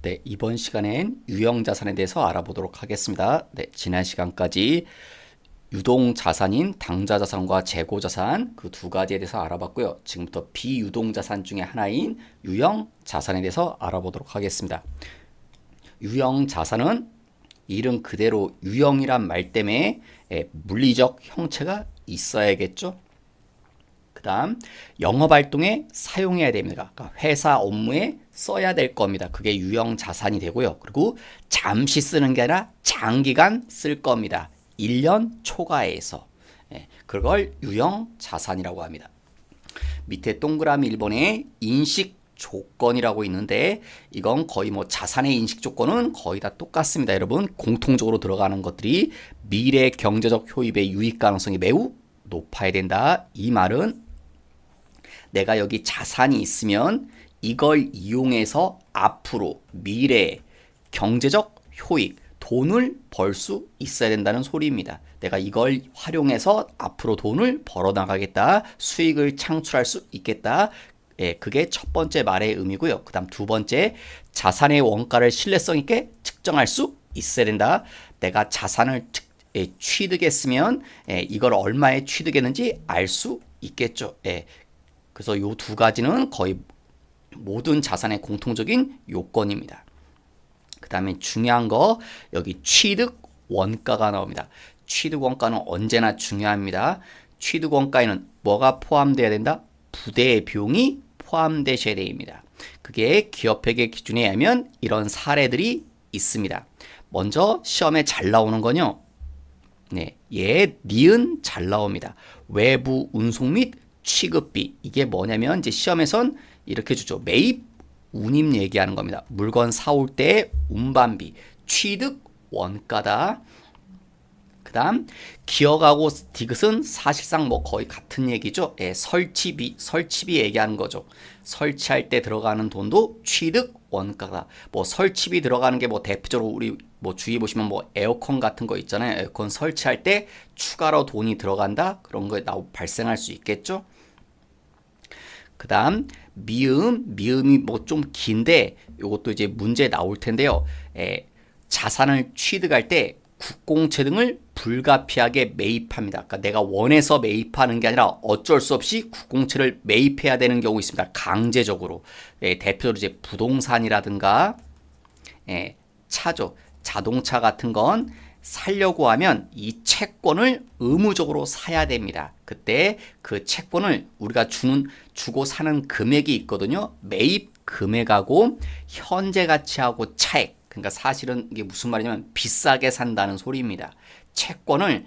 네, 이번 시간엔 유형자산에 대해서 알아보도록 하겠습니다. 네, 지난 시간까지 유동자산인 당좌자산과 재고자산 그 두 가지에 대해서 알아봤고요. 지금부터 비유동자산 중에 하나인 유형자산에 대해서 알아보도록 하겠습니다. 유형자산은 이름 그대로 유형이란 말 때문에 물리적 형체가 있어야겠죠. 그 다음 영업활동에 사용해야 됩니다. 그러니까 회사 업무에 써야 될 겁니다. 그게 유형자산이 되고요. 그리고 잠시 쓰는 게 아니라 장기간 쓸 겁니다. 1년 초과해서. 그걸 유형자산이라고 합니다. 밑에 동그라미 1번에 인식 조건이라고 있는데 이건 거의 뭐 자산의 인식 조건은 거의 다 똑같습니다. 여러분 공통적으로 들어가는 것들이 미래 경제적 효입의 유익 가능성이 매우 높아야 된다. 이 말은 내가 여기 자산이 있으면 이걸 이용해서 앞으로 미래 경제적 효익, 돈을 벌 수 있어야 된다는 소리입니다. 내가 이걸 활용해서 앞으로 돈을 벌어 나가겠다. 수익을 창출할 수 있겠다. 그게 첫 번째 말의 의미고요. 그 다음 두 번째, 자산의 원가를 신뢰성 있게 측정할 수 있어야 된다. 내가 자산을 취득했으면 이걸 얼마에 취득했는지 알 수 있겠죠. 그래서 이 두 가지는 거의 모든 자산의 공통적인 요건입니다. 그 다음에 중요한 거 여기 취득 원가가 나옵니다. 취득 원가는 언제나 중요합니다. 취득 원가에는 뭐가 포함되어야 된다? 부대의 비용이 포함되셔야 됩니다. 그게 기업회계 기준에 의하면 이런 사례들이 있습니다. 먼저 시험에 잘 나오는 건요. 니은 잘 나옵니다. 외부 운송 및 취급비. 이게 뭐냐면 이제 시험에선 이렇게 주죠. 매입 운임 얘기하는 겁니다. 물건 사올 때의 운반비, 취득 원가다. 그 다음 기억하고 디귿은 사실상 뭐 거의 같은 얘기죠. 설치비 얘기하는 거죠. 설치할 때 들어가는 돈도 취득 원가다. 뭐 설치비 들어가는 게 뭐 대표적으로 우리 뭐 주위 보시면 뭐 에어컨 같은 거 있잖아요. 에어컨 설치할 때 추가로 돈이 들어간다. 그런 거 발생할 수 있겠죠. 그 다음 미음이 뭐 좀 긴데 이것도 이제 문제 나올 텐데요. 자산을 취득할 때 국공채 등을 불가피하게 매입합니다. 그러니까 내가 원해서 매입하는 게 아니라 어쩔 수 없이 국공채를 매입해야 되는 경우 있습니다. 강제적으로. 대표적으로 이제 부동산이라든가 차죠. 자동차 같은 건 살려고 하면 이 채권을 의무적으로 사야 됩니다. 그때 그 채권을 우리가 주고 사는 금액이 있거든요. 매입 금액하고 현재 가치하고 차액. 그러니까 사실은 이게 무슨 말이냐면 비싸게 산다는 소리입니다. 채권을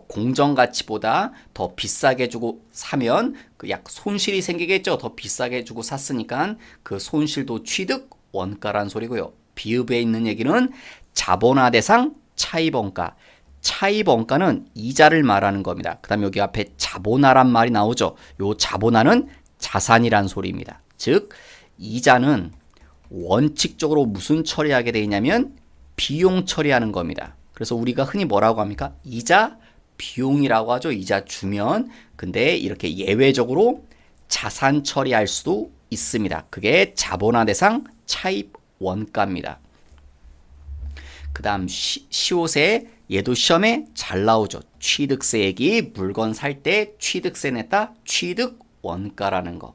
공정 가치보다 더 비싸게 주고 사면 그 약 손실이 생기겠죠. 더 비싸게 주고 샀으니까 그 손실도 취득 원가란 소리고요. 비읍에 있는 얘기는 자본화 대상 차입원가. 차입원가는 이자를 말하는 겁니다. 그 다음에 여기 앞에 자본화란 말이 나오죠. 요 자본화는 자산이란 소리입니다. 즉 이자는 원칙적으로 무슨 처리하게 되어 있냐면 비용 처리하는 겁니다. 그래서 우리가 흔히 뭐라고 합니까? 이자 비용이라고 하죠. 이자 주면. 근데 이렇게 예외적으로 자산 처리할 수도 있습니다. 그게 자본화 대상 차입 원가입니다. 그 다음 시옷에 얘도 시험에 잘 나오죠. 취득세 얘기, 물건 살 때 취득세 냈다. 취득 원가라는 거.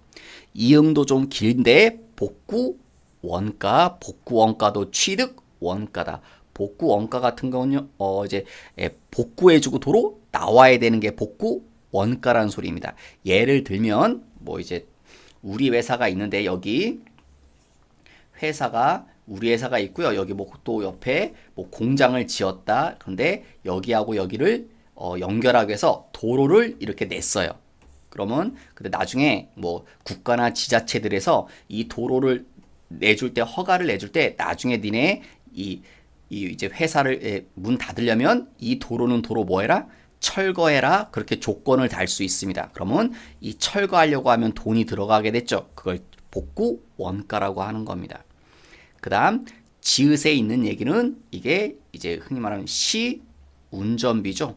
이음도 좀 긴데 복구 원가, 복구 원가도 취득 원가다. 복구 원가 같은 경우는 이제 복구해주고 도로 나와야 되는 게 복구 원가라는 소리입니다. 예를 들면 뭐 이제 우리 회사가 있는데 여기 우리 회사가 있고요. 여기 뭐 또 옆에 뭐 공장을 지었다. 그런데 여기하고 여기를 연결하기 위해서 도로를 이렇게 냈어요. 그러면 근데 나중에 뭐 국가나 지자체들에서 이 도로를 내줄 때 허가를 내줄 때 나중에 니네 이 이제 회사를 문 닫으려면 이 도로는 도로 뭐 해라? 철거해라. 그렇게 조건을 달 수 있습니다. 그러면 이 철거하려고 하면 돈이 들어가게 됐죠. 그걸 복구 원가라고 하는 겁니다. 그 다음 지읒에 있는 얘기는 이게 이제 흔히 말하는 시운전비죠.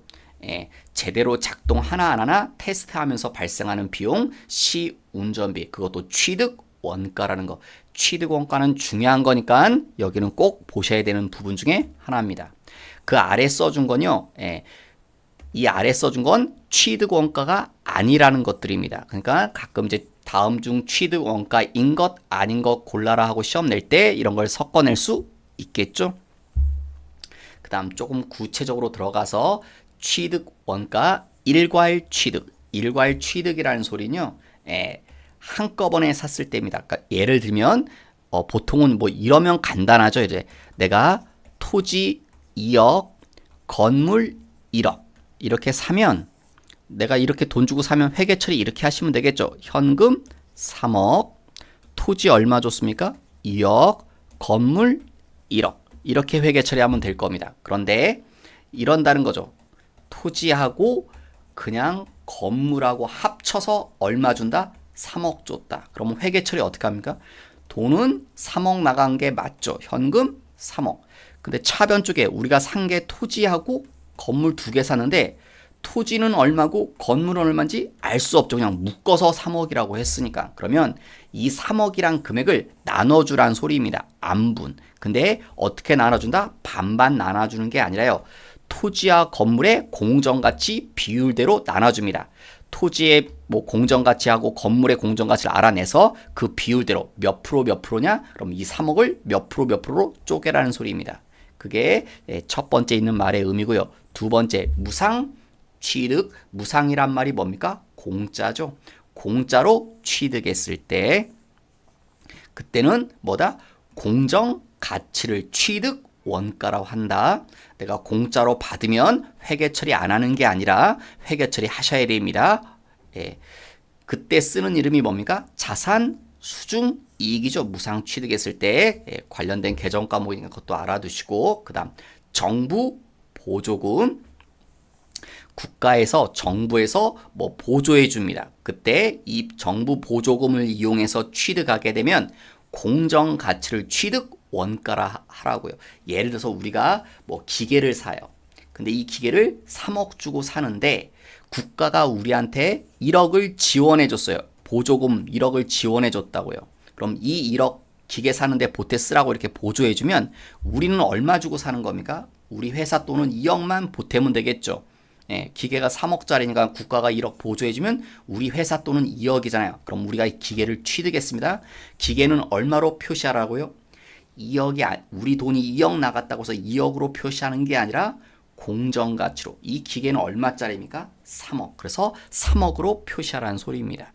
제대로 작동 하나하나 테스트하면서 발생하는 비용 시운전비. 그것도 취득 원가라는 거. 취득 원가는 중요한 거니까 여기는 꼭 보셔야 되는 부분 중에 하나입니다. 그 아래 써준 건요. 이 아래 써준 건 취득 원가가 아니라는 것들입니다. 그러니까 가끔 이제 다음 중 취득 원가인 것 아닌 것 골라라 하고 시험 낼 때 이런 걸 섞어낼 수 있겠죠. 그 다음 조금 구체적으로 들어가서 취득 원가 일괄 취득이라는 소리는요. 한꺼번에 샀을 때입니다. 그러니까 예를 들면 보통은 뭐 이러면 간단하죠. 이제 내가 토지 2억, 건물 1억 이렇게 사면 내가 이렇게 돈 주고 사면 회계 처리 이렇게 하시면 되겠죠. 현금 3억, 토지 얼마 줬습니까? 2억, 건물 1억 이렇게 회계 처리하면 될 겁니다. 그런데 이런다는 거죠. 토지하고 그냥 건물하고 합쳐서 얼마 준다? 3억 줬다. 그러면 회계 처리 어떻게 합니까? 돈은 3억 나간 게 맞죠. 현금 3억. 근데 차변 쪽에 우리가 산 게 토지하고 건물 2개 샀는데 토지는 얼마고 건물은 얼마인지 알 수 없죠. 그냥 묶어서 3억이라고 했으니까. 그러면 이 3억이란 금액을 나눠주란 소리입니다. 안분. 근데 어떻게 나눠준다? 반반 나눠주는 게 아니라요. 토지와 건물의 공정가치 비율대로 나눠줍니다. 토지의 뭐 공정가치하고 건물의 공정가치를 알아내서 그 비율대로 몇 프로냐? 그럼 이 3억을 몇 프로로 쪼개라는 소리입니다. 그게 첫 번째 있는 말의 의미고요. 두 번째 무상 취득. 무상이란 말이 뭡니까? 공짜죠. 공짜로 취득했을 때 그때는 뭐다? 공정 가치를 취득 원가라고 한다. 내가 공짜로 받으면 회계 처리 안 하는 게 아니라 회계 처리 하셔야 됩니다. 그때 쓰는 이름이 뭡니까? 자산 수중 이익이죠. 무상 취득했을 때 관련된 개정 과목이니까 그것도 알아두시고 그다음 정부 보조금. 국가에서 정부에서 뭐 보조해 줍니다. 그때 이 정부 보조금을 이용해서 취득하게 되면 공정 가치를 취득 원가라 하라고요. 예를 들어서 우리가 뭐 기계를 사요. 근데 이 기계를 3억 주고 사는데 국가가 우리한테 1억을 지원해 줬어요. 보조금 1억을 지원해 줬다고요. 그럼 이 1억 기계 사는데 보태 쓰라고 이렇게 보조해 주면 우리는 얼마 주고 사는 겁니까? 우리 회사 돈은 2억만 보태면 되겠죠. 기계가 3억짜리니까 국가가 1억 보조해주면 우리 회사 돈은 2억이잖아요. 그럼 우리가 이 기계를 취득했습니다. 기계는 얼마로 표시하라고요? 2억이 우리 돈이 2억 나갔다고 해서 2억으로 표시하는 게 아니라 공정가치로. 이 기계는 얼마짜리입니까? 3억. 그래서 3억으로 표시하라는 소리입니다.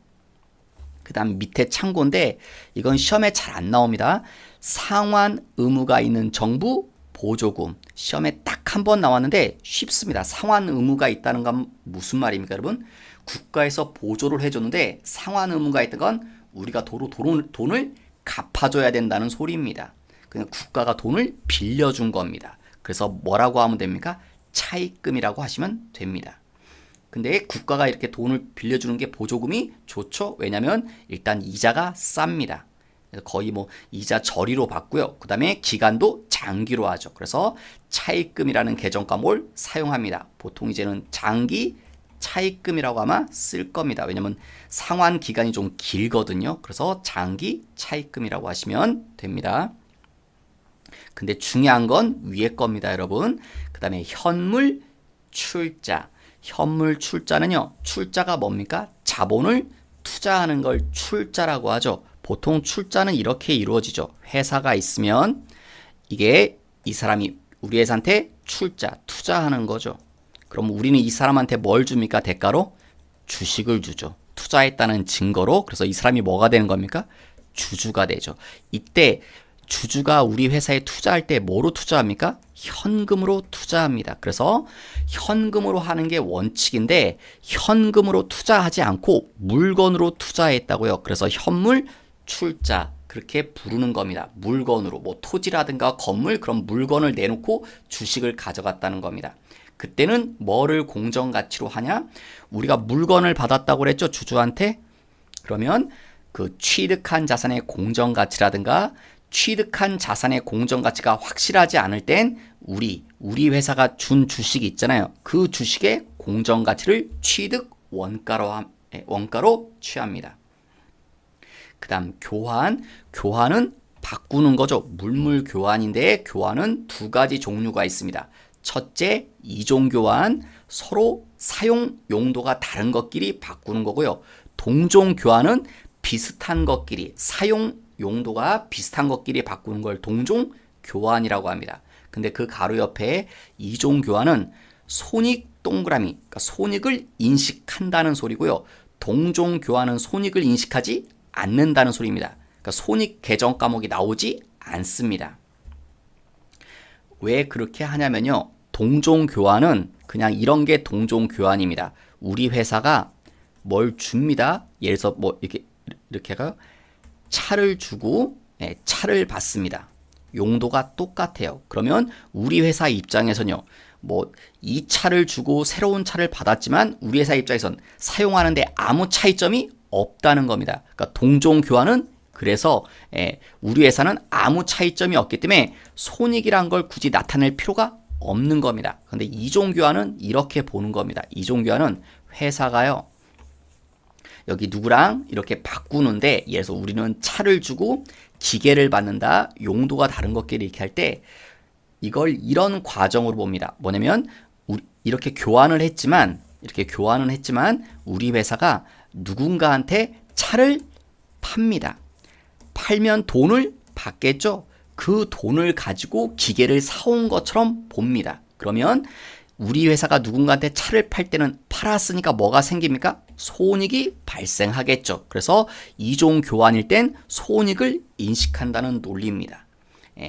그 다음 밑에 참고인데 이건 시험에 잘 안 나옵니다. 상환 의무가 있는 정부 보조금. 시험에 딱 한 번 나왔는데 쉽습니다. 상환 의무가 있다는 건 무슨 말입니까, 여러분? 국가에서 보조를 해줬는데 상환 의무가 있던 건 우리가 돈을 갚아줘야 된다는 소리입니다. 그냥 국가가 돈을 빌려준 겁니다. 그래서 뭐라고 하면 됩니까? 차입금이라고 하시면 됩니다. 근데 국가가 이렇게 돈을 빌려주는 게 보조금이 좋죠? 왜냐면 일단 이자가 쌉니다. 거의 뭐 이자 저리로 받고요. 그 다음에 기간도 장기로 하죠. 그래서 차입금이라는 개정 과목을 사용합니다. 보통 이제는 장기 차입금이라고 아마 쓸 겁니다. 왜냐면 상환 기간이 좀 길거든요. 그래서 장기 차입금이라고 하시면 됩니다. 근데 중요한 건 위에 겁니다, 여러분. 그 다음에 현물 출자. 현물 출자는요. 출자가 뭡니까? 자본을 투자하는 걸 출자라고 하죠. 보통 출자는 이렇게 이루어지죠. 회사가 있으면 이게 이 사람이 우리 회사한테 투자하는 거죠. 그럼 우리는 이 사람한테 뭘 줍니까? 대가로? 주식을 주죠. 투자했다는 증거로. 그래서 이 사람이 뭐가 되는 겁니까? 주주가 되죠. 이때 주주가 우리 회사에 투자할 때 뭐로 투자합니까? 현금으로 투자합니다. 그래서 현금으로 하는 게 원칙인데 현금으로 투자하지 않고 물건으로 투자했다고요. 그래서 현물 출자 그렇게 부르는 겁니다. 물건으로 뭐 토지라든가 건물 그런 물건을 내놓고 주식을 가져갔다는 겁니다. 그때는 뭐를 공정가치로 하냐? 우리가 물건을 받았다고 그랬죠. 주주한테. 그러면 그 취득한 자산의 공정가치라든가 취득한 자산의 공정가치가 확실하지 않을 땐 우리 회사가 준 주식이 있잖아요. 그 주식의 공정가치를 취득 원가로 취합니다. 그 다음 교환. 교환은 바꾸는 거죠. 물물 교환인데 교환은 두 가지 종류가 있습니다. 첫째, 이종 교환. 서로 사용 용도가 다른 것끼리 바꾸는 거고요. 동종 교환은 비슷한 것끼리, 사용 용도가 비슷한 것끼리 바꾸는 걸 동종 교환이라고 합니다. 근데 그 가로 옆에 이종 교환은 손익 동그라미, 그러니까 손익을 인식한다는 소리고요. 동종 교환은 손익을 인식하지 않는다는 소리입니다. 그러니까 손익 계정 과목이 나오지 않습니다. 왜 그렇게 하냐면요. 동종 교환은 그냥 이런 게 동종 교환입니다. 우리 회사가 뭘 줍니다. 예를 들어서 뭐 이렇게가 차를 주고 차를 받습니다. 용도가 똑같아요. 그러면 우리 회사 입장에서는요. 뭐 이 차를 주고 새로운 차를 받았지만 우리 회사 입장에선 사용하는데 아무 차이점이 없다는 겁니다. 그러니까 동종 교환은 그래서 우리 회사는 아무 차이점이 없기 때문에 손익이란 걸 굳이 나타낼 필요가 없는 겁니다. 근데 이종 교환은 이렇게 보는 겁니다. 이종 교환은 회사가요. 여기 누구랑 이렇게 바꾸는데 예를 들어서 우리는 차를 주고 기계를 받는다. 용도가 다른 것끼리 이렇게 할 때 이걸 이런 과정으로 봅니다. 뭐냐면 이렇게 교환을 했지만 우리 회사가 누군가한테 차를 팝니다. 팔면 돈을 받겠죠. 그 돈을 가지고 기계를 사온 것처럼 봅니다. 그러면 우리 회사가 누군가한테 차를 팔 때는 팔았으니까 뭐가 생깁니까? 손익이 발생하겠죠. 그래서 이종 교환일 땐 손익을 인식한다는 논리입니다.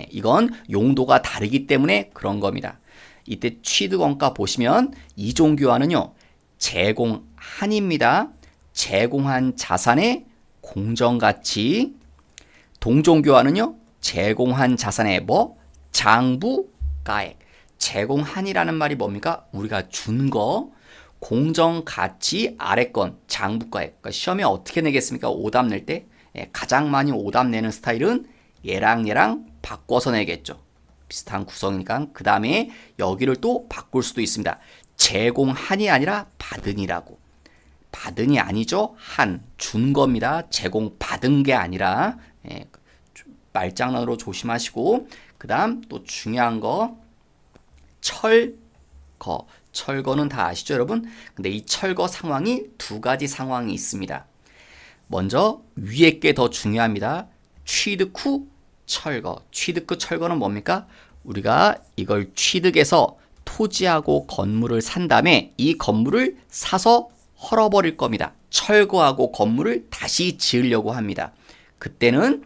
이건 용도가 다르기 때문에 그런 겁니다. 이때 취득원가 보시면 이종 교환은요. 제공한입니다. 제공한 자산의 공정가치. 동종 교환은요. 제공한 자산의 뭐? 장부가액. 제공한이라는 말이 뭡니까? 우리가 준 거. 공정가치 아래 건 장부가액. 그러니까 시험에 어떻게 내겠습니까? 오답 낼 때 가장 많이 오답 내는 스타일은 얘랑 바꿔서 내겠죠. 비슷한 구성이니까. 그 다음에 여기를 또 바꿀 수도 있습니다. 제공한이 아니라 받은이라고. 받은이 아니죠. 한. 준 겁니다. 제공받은 게 아니라. 말장난으로 조심하시고. 그 다음 또 중요한 거. 철거. 철거는 다 아시죠, 여러분? 근데 이 철거 상황이 두 가지 상황이 있습니다. 먼저 위에 게 더 중요합니다. 취득 후 철거. 취득 후 철거는 뭡니까? 우리가 이걸 취득해서 토지하고 건물을 산 다음에 이 건물을 사서 헐어버릴 겁니다. 철거하고 건물을 다시 지으려고 합니다. 그때는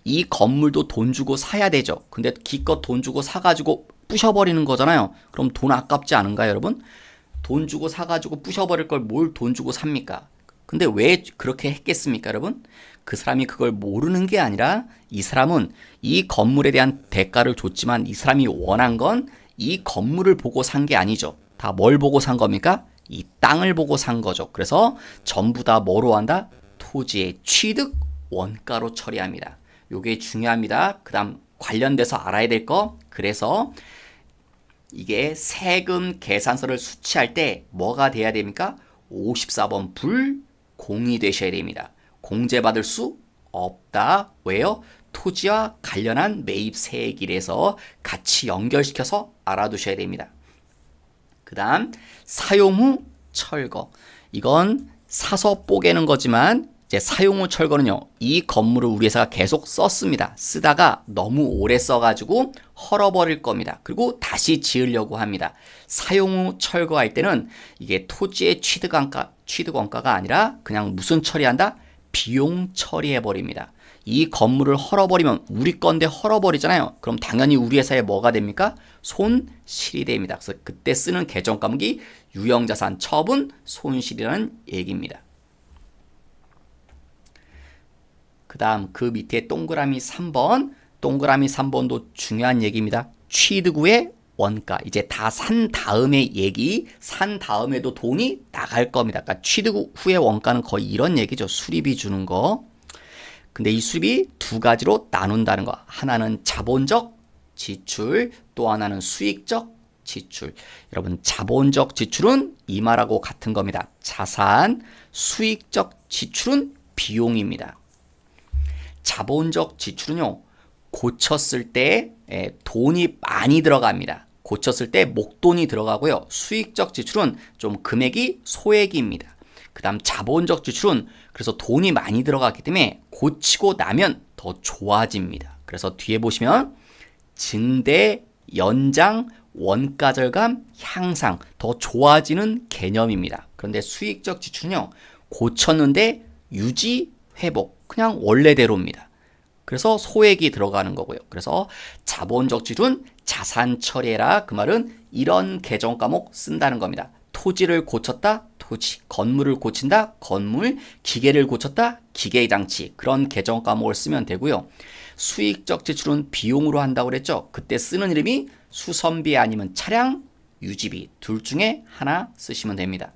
이 건물도 돈 주고 사야 되죠. 근데 기껏 돈 주고 사가지고 부셔버리는 거잖아요. 그럼 돈 아깝지 않은가요, 여러분? 돈 주고 사가지고 부셔버릴 걸 뭘 돈 주고 삽니까? 근데 왜 그렇게 했겠습니까, 여러분? 그 사람이 그걸 모르는 게 아니라 이 사람은 이 건물에 대한 대가를 줬지만 이 사람이 원한 건 이 건물을 보고 산 게 아니죠. 다 뭘 보고 산 겁니까? 이 땅을 보고 산 거죠. 그래서 전부 다 뭐로 한다? 토지의 취득 원가로 처리합니다. 요게 중요합니다. 그 다음 관련돼서 알아야 될 거. 그래서 이게 세금 계산서를 수취할 때 뭐가 돼야 됩니까? 54번 불공이 되셔야 됩니다. 공제받을 수 없다. 왜요? 토지와 관련한 매입세액이라서 같이 연결시켜서 알아두셔야 됩니다. 그 다음 사용 후 철거. 이건 사서 뽀개는 거지만 이제 사용 후 철거는요. 이 건물을 우리 회사가 계속 썼습니다. 쓰다가 너무 오래 써가지고 헐어버릴 겁니다. 그리고 다시 지으려고 합니다. 사용 후 철거할 때는 이게 토지의 취득원가가 아니라 그냥 무슨 처리한다? 비용 처리해버립니다. 이 건물을 헐어버리면 우리 건데 헐어버리잖아요. 그럼 당연히 우리 회사에 뭐가 됩니까? 손실이 됩니다. 그래서 그때 쓰는 계정 과목이 유형자산 처분 손실이라는 얘기입니다. 그 다음 그 밑에 동그라미 3번. 동그라미 3번도 중요한 얘기입니다. 취득 후의 원가. 이제 다 산 다음에 얘기. 산 다음에도 돈이 나갈 겁니다. 그러니까 취득 후의 원가는 거의 이런 얘기죠. 수리비 주는 거. 근데 이 수리비 두 가지로 나눈다는 거. 하나는 자본적 지출, 또 하나는 수익적 지출. 여러분 자본적 지출은 이 말하고 같은 겁니다. 자산, 수익적 지출은 비용입니다. 자본적 지출은요, 고쳤을 때 돈이 많이 들어갑니다. 고쳤을 때 목돈이 들어가고요. 수익적 지출은 좀 금액이 소액입니다. 그 다음 자본적 지출은 그래서 돈이 많이 들어갔기 때문에 고치고 나면 더 좋아집니다. 그래서 뒤에 보시면 증대, 연장, 원가 절감, 향상, 더 좋아지는 개념입니다. 그런데 수익적 지출은요, 고쳤는데 유지, 회복, 그냥 원래대로입니다. 그래서 소액이 들어가는 거고요. 그래서 자본적 지출은 자산 처리해라. 그 말은 이런 계정 과목 쓴다는 겁니다. 토지를 고쳤다, 토지. 건물을 고친다, 건물. 기계를 고쳤다, 기계 장치. 그런 계정 과목을 쓰면 되고요. 수익적 지출은 비용으로 한다고 그랬죠. 그때 쓰는 이름이 수선비 아니면 차량, 유지비. 둘 중에 하나 쓰시면 됩니다.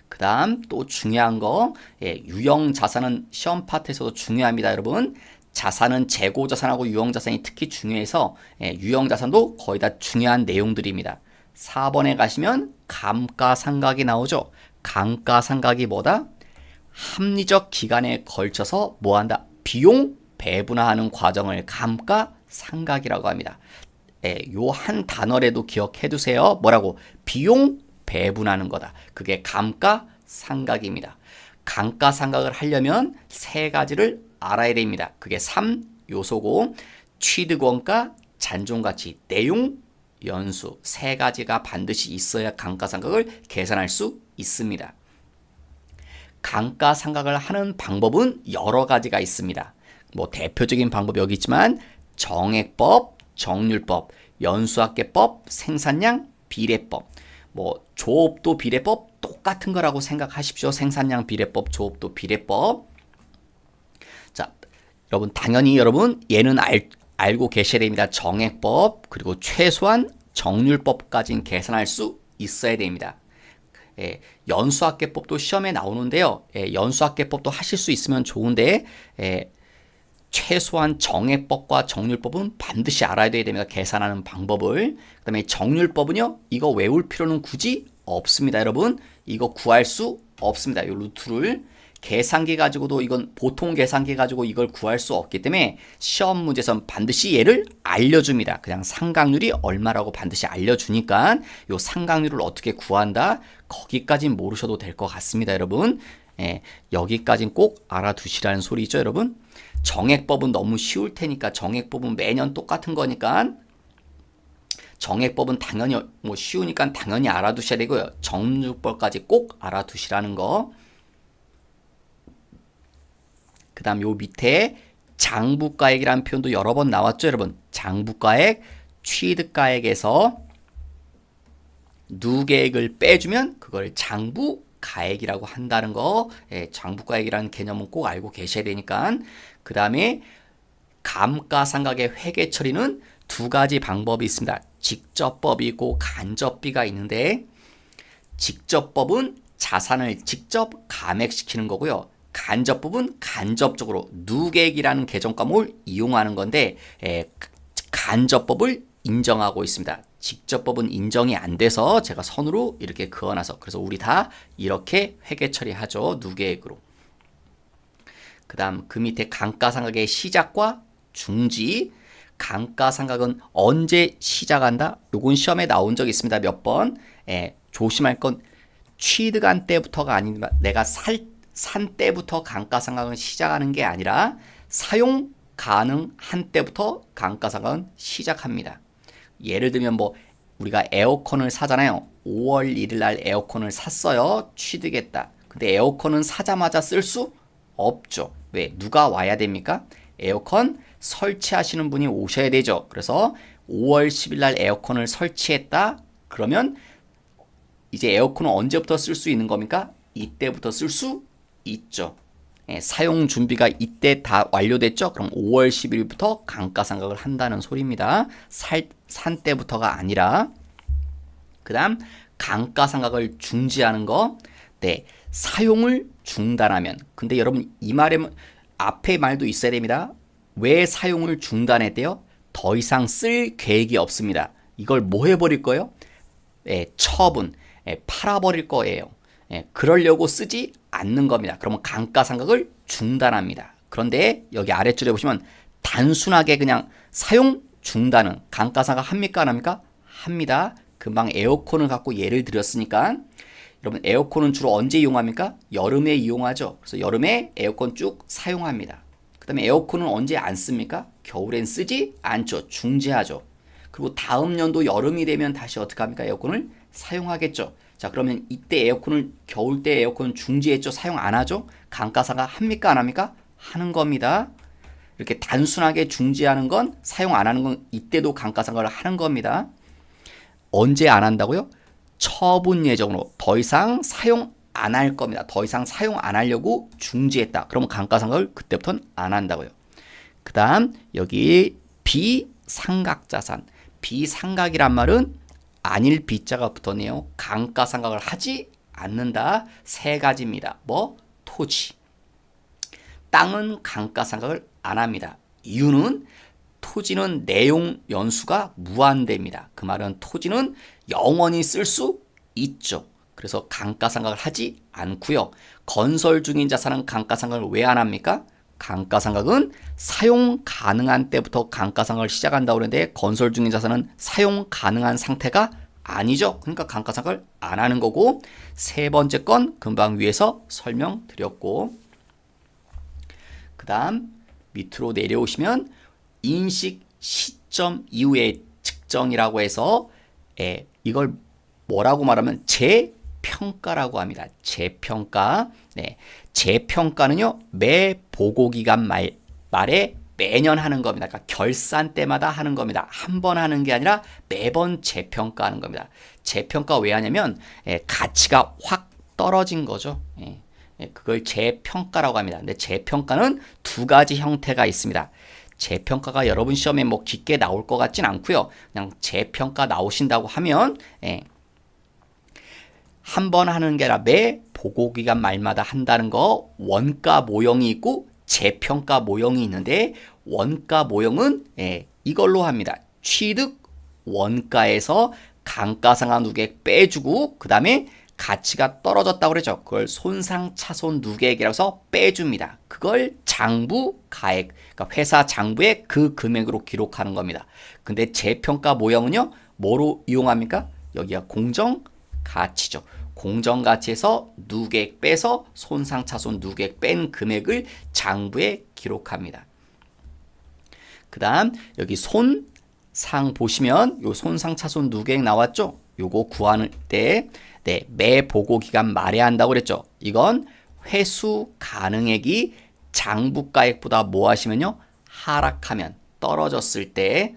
그 다음 또 중요한 거, 유형 자산은 시험 파트에서도 중요합니다, 여러분. 자산은 재고 자산하고 유형 자산이 특히 중요해서 유형 자산도 거의 다 중요한 내용들입니다. 4번에 가시면 감가상각이 나오죠. 감가상각이 뭐다? 합리적 기간에 걸쳐서 뭐한다? 비용 배분화하는 과정을 감가상각이라고 합니다. 요 한 단어라도 기억해 두세요. 뭐라고? 비용 배분하는 거다. 그게 감가상각입니다. 감가상각을 하려면 세 가지를 알아야 됩니다. 그게 3요소고 취득원가, 잔존가치, 내용, 연수 세 가지가 반드시 있어야 감가상각을 계산할 수 있습니다. 감가상각을 하는 방법은 여러 가지가 있습니다. 뭐 대표적인 방법이 여기 있지만 정액법, 정률법, 연수학계법, 생산량 비례법, 뭐 조업도 비례법 똑같은 거라고 생각하십시오. 생산량 비례법, 조업도 비례법. 자, 여러분 당연히 여러분 얘는 알고 계셔야 됩니다. 정액법 그리고 최소한 정률법까지는 계산할 수 있어야 됩니다. 연수학계법도 시험에 나오는데요. 연수학계법도 하실 수 있으면 좋은데 최소한 정액법과 정률법은 반드시 알아야 됩니다. 계산하는 방법을. 그 다음에 정률법은요. 이거 외울 필요는 굳이 없습니다. 여러분. 이거 구할 수 없습니다. 이 루트를. 계산기 가지고도 이건 보통 계산기 가지고 이걸 구할 수 없기 때문에 시험 문제에서는 반드시 얘를 알려줍니다. 그냥 상각률이 얼마라고 반드시 알려주니까 이 상각률을 어떻게 구한다? 거기까진 모르셔도 될 것 같습니다. 여러분. 여기까진 꼭 알아두시라는 소리죠. 여러분. 정액법은 너무 쉬울 테니까 정액법은 매년 똑같은 거니까 정액법은 당연히 뭐 쉬우니까 당연히 알아두셔야 되고요. 정률법까지 꼭 알아두시라는 거. 그 다음 요 밑에 장부가액이라는 표현도 여러 번 나왔죠, 여러분. 장부가액, 취득가액에서 누계액을 빼주면 그걸 장부가액이라고 한다는 거. 장부가액이라는 개념은 꼭 알고 계셔야 되니까. 그 다음에 감가상각의 회계 처리는 두 가지 방법이 있습니다. 직접법이 있고 간접비가 있는데 직접법은 자산을 직접 감액시키는 거고요. 간접법은 간접적으로 누계액이라는 계정 과목을 이용하는 건데 간접법을 인정하고 있습니다. 직접법은 인정이 안 돼서 제가 선으로 이렇게 그어놔서 그래서 우리 다 이렇게 회계 처리하죠. 누계액으로. 그 다음 그 밑에 감가상각의 시작과 중지. 감가상각은 언제 시작한다? 요건 시험에 나온 적 있습니다. 몇 번. 조심할 건 취득한 때부터가 아닙니다. 내가 산 때부터 감가상각은 시작하는 게 아니라 사용 가능한 때부터 감가상각은 시작합니다. 예를 들면 뭐 우리가 에어컨을 사잖아요. 5월 1일 날 에어컨을 샀어요. 취득했다. 근데 에어컨은 사자마자 쓸 수 없죠. 왜? 누가 와야 됩니까? 에어컨 설치하시는 분이 오셔야 되죠. 그래서 5월 10일 날 에어컨을 설치했다. 그러면 이제 에어컨은 언제부터 쓸 수 있는 겁니까? 이때부터 쓸 수 있죠. 사용 준비가 이때 다 완료됐죠? 그럼 5월 10일부터 감가상각을 한다는 소리입니다. 산 때부터가 아니라. 그 다음 감가상각을 중지하는 거. 네, 사용을 중단하면. 근데 여러분 이 말에 앞에 말도 있어야 됩니다. 왜 사용을 중단했대요? 더 이상 쓸 계획이 없습니다. 이걸 뭐 해버릴 거예요? 처분, 팔아버릴 거예요. 그러려고 쓰지 않는 겁니다. 그러면 감가상각을 중단합니다. 그런데 여기 아래줄에 보시면 단순하게 그냥 사용 중단은 감가상각 합니까 안 합니까? 합니다. 금방 에어컨을 갖고 예를 들었으니까 여러분 에어컨은 주로 언제 이용합니까? 여름에 이용하죠. 그래서 여름에 에어컨 쭉 사용합니다. 그 다음에 에어컨은 언제 안 씁니까? 겨울엔 쓰지 않죠. 중지하죠. 그리고 다음 연도 여름이 되면 다시 어떻게 합니까? 에어컨을 사용하겠죠. 자, 그러면 이때 에어컨을 겨울 때 에어컨 중지했죠. 사용 안 하죠. 감가상각 합니까 안 합니까? 하는 겁니다. 이렇게 단순하게 중지하는 건 사용 안 하는 건 이때도 감가상각을 하는 겁니다. 언제 안 한다고요? 처분 예정으로 더 이상 사용 안 할 겁니다. 더 이상 사용 안 하려고 중지했다. 그러면 감가상각을 그때부터는 안 한다고요. 그 다음 여기 비상각자산. 비상각이란 말은 아닐 비자가 붙었네요. 감가상각을 하지 않는다. 세 가지입니다. 뭐? 토지. 땅은 감가상각을 안 합니다. 이유는 토지는 내용 연수가 무한대입니다. 그 말은 토지는 영원히 쓸 수 있죠. 그래서 감가상각을 하지 않고요. 건설 중인 자산은 감가상각을 왜 안 합니까? 감가상각은 사용 가능한 때부터 감가상각을 시작한다고 그러는데 건설 중인 자산은 사용 가능한 상태가 아니죠. 그러니까 감가상각을 안 하는 거고 세 번째 건 금방 위에서 설명드렸고 그 다음 밑으로 내려오시면 인식 시점 이후의 측정이라고 해서 이걸 뭐라고 말하면 재평가라고 합니다. 재평가. 네, 재평가는요 매 보고기간 말에 매년 하는 겁니다. 그러니까 결산 때마다 하는 겁니다. 한 번 하는 게 아니라 매번 재평가하는 겁니다. 재평가 왜 하냐면 가치가 확 떨어진 거죠. 그걸 재평가라고 합니다. 근데 재평가는 두 가지 형태가 있습니다. 재평가가 여러분 시험에 뭐 깊게 나올 것 같진 않고요. 그냥 재평가 나오신다고 하면 한 번 하는 게 아니라 매 보고기간 말마다 한다는 거 원가 모형이 있고 재평가 모형이 있는데 원가 모형은 이걸로 합니다. 취득 원가에서 감가상각 누계액 빼주고 그 다음에 가치가 떨어졌다고 그러죠. 그걸 손상차손 누계액이라고 해서 빼줍니다. 그걸 장부 가액, 그러니까 회사 장부에 그 금액으로 기록하는 겁니다. 근데 재평가 모형은요, 뭐로 이용합니까? 여기가 공정가치죠. 공정가치에서 누계액 빼서 손상차손 누계액 뺀 금액을 장부에 기록합니다. 그 다음 여기 손상 보시면 요 손상차손 누계액 나왔죠? 요거 구할 때 매 보고기간 말에 한다고 그랬죠. 이건 회수 가능액이 장부가액보다 뭐 하시면요, 하락하면 떨어졌을 때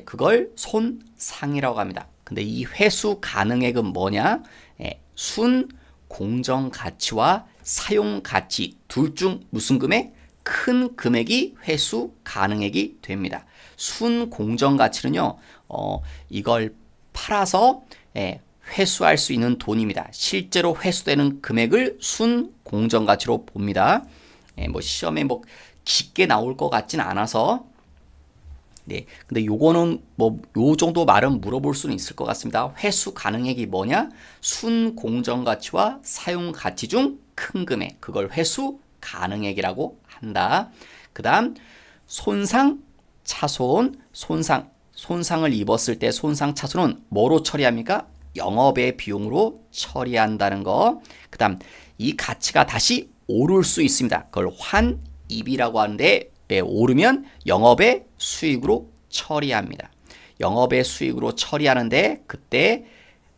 그걸 손상이라고 합니다. 근데 이 회수 가능액은 뭐냐? 순 공정가치와 사용가치 둘 중 무슨 금액? 큰 금액이 회수 가능액이 됩니다. 순 공정가치는요, 이걸 팔아서 회수할 수 있는 돈입니다. 실제로 회수되는 금액을 순 공정가치로 봅니다. 뭐 시험에 뭐 깊게 나올 것 같진 않아서 근데 요거는 뭐 요 정도 말은 물어볼 수는 있을 것 같습니다. 회수 가능액이 뭐냐? 순 공정가치와 사용가치 중 큰 금액, 그걸 회수 가능액이라고 한다. 그 다음 손상 차손, 손상을 입었을 때 손상 차손은 뭐로 처리합니까? 영업의 비용으로 처리한다는 거. 그 다음 이 가치가 다시 오를 수 있습니다. 그걸 환입이라고 하는데 오르면 영업의 수익으로 처리합니다. 영업의 수익으로 처리하는데 그때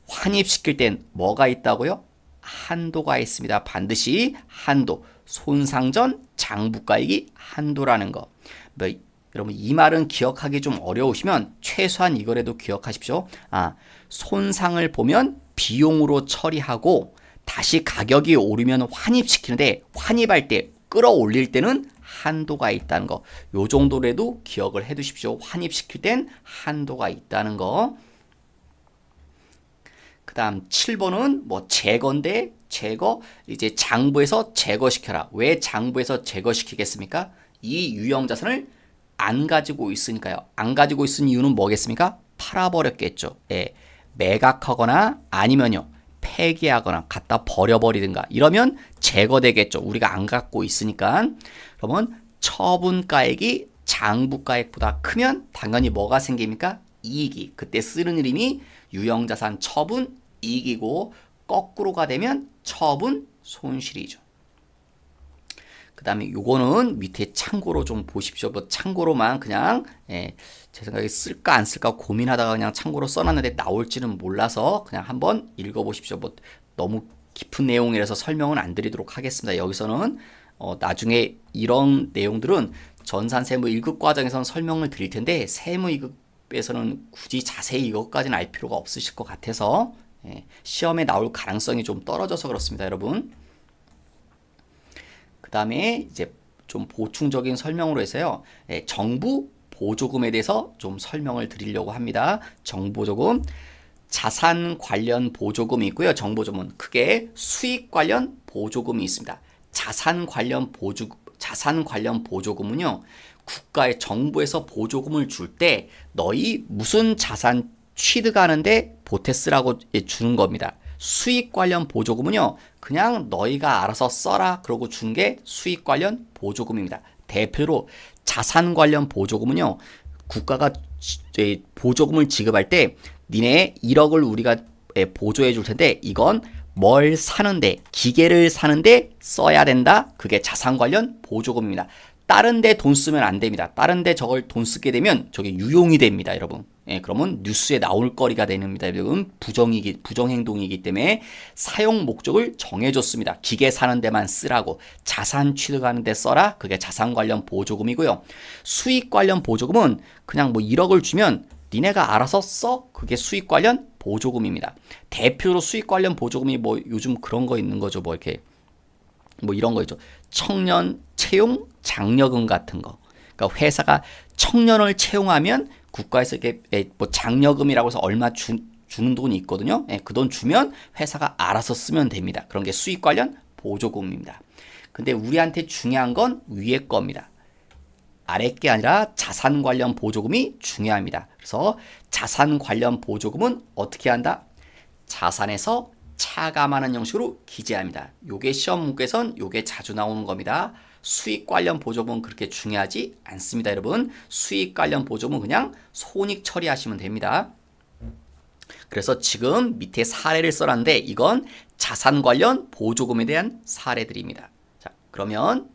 환입시킬 땐 뭐가 있다고요? 한도가 있습니다. 반드시 한도. 손상 전 장부가액이 한도라는 거. 여러분 이 말은 기억하기 좀 어려우시면 최소한 이거라도 기억하십시오. 손상을 보면 비용으로 처리하고 다시 가격이 오르면 환입시키는데 환입할 때 끌어올릴 때는 한도가 있다는 거. 요 정도라도 기억을 해 두십시오. 환입시킬 땐 한도가 있다는 거. 그 다음 7번은 뭐 제거인데 제거 이제 장부에서 제거시켜라. 왜 장부에서 제거시키겠습니까? 이 유형자산을 안 가지고 있으니까요. 안 가지고 있은 이유는 뭐겠습니까? 팔아버렸겠죠. 매각하거나 아니면요 폐기하거나 갖다 버려버리든가 이러면 제거되겠죠. 우리가 안 갖고 있으니까. 그러면 처분가액이 장부가액보다 크면 당연히 뭐가 생깁니까? 이익이. 그때 쓰는 이름이 유형자산 처분 이익이고 거꾸로가 되면 처분 손실이죠. 그 다음에 요거는 밑에 참고로 좀 보십시오. 뭐 참고로만 그냥 제 생각에 쓸까 안 쓸까 고민하다가 그냥 참고로 써놨는데 나올지는 몰라서 그냥 한번 읽어보십시오. 뭐 너무 깊은 내용이라서 설명은 안 드리도록 하겠습니다. 여기서는 나중에 이런 내용들은 전산세무 1급 과정에서는 설명을 드릴 텐데 세무 2급에서는 굳이 자세히 이것까지는 알 필요가 없으실 것 같아서 시험에 나올 가능성이 좀 떨어져서 그렇습니다, 여러분. 그 다음에 이제 좀 보충적인 설명으로 해서요. 정부 보조금에 대해서 좀 설명을 드리려고 합니다. 정보조금, 자산 관련 보조금이 있고요. 정보조금은 크게 수익 관련 보조금이 있습니다. 자산 관련 보조금은요. 국가의 정부에서 보조금을 줄 때 너희 무슨 자산 취득하는데 보태 쓰라고 주는 겁니다. 수익 관련 보조금은요. 그냥 너희가 알아서 써라 그러고 준 게 수익 관련 보조금입니다. 대표로 자산 관련 보조금은요. 국가가 보조금을 지급할 때 니네 1억을 우리가 보조해 줄 텐데 이건 뭘 사는데 기계를 사는데 써야 된다. 그게 자산 관련 보조금입니다. 다른 데 돈 쓰면 안 됩니다. 다른 데 저걸 돈 쓰게 되면 저게 유용이 됩니다, 여러분. 그러면 뉴스에 나올 거리가 됩니다. 여러분 부정행동이기 때문에 사용 목적을 정해줬습니다. 기계 사는 데만 쓰라고. 자산 취득하는 데 써라. 그게 자산 관련 보조금이고요. 수익 관련 보조금은 그냥 뭐 1억을 주면 니네가 알아서 써. 그게 수익 관련 보조금입니다. 대표로 수익 관련 보조금이 뭐 요즘 그런 거 있는 거죠. 뭐 이렇게 뭐 이런 거 있죠. 청년 채용 장려금 같은 거. 그러니까 회사가 청년을 채용하면 국가에서 이렇게 뭐 장려금이라고 해서 얼마 주는 돈이 있거든요. 그 돈 주면 회사가 알아서 쓰면 됩니다. 그런 게 수익 관련 보조금입니다. 근데 우리한테 중요한 건 위에 겁니다. 아래 게 아니라 자산 관련 보조금이 중요합니다. 그래서 자산 관련 보조금은 어떻게 한다? 자산에서 차감하는 형식으로 기재합니다. 요게 시험 문구에선 요게 자주 나오는 겁니다. 수익 관련 보조금은 그렇게 중요하지 않습니다, 여러분. 수익 관련 보조금은 그냥 손익 처리하시면 됩니다. 그래서 지금 밑에 사례를 써놨는데 이건 자산 관련 보조금에 대한 사례들입니다. 자, 그러면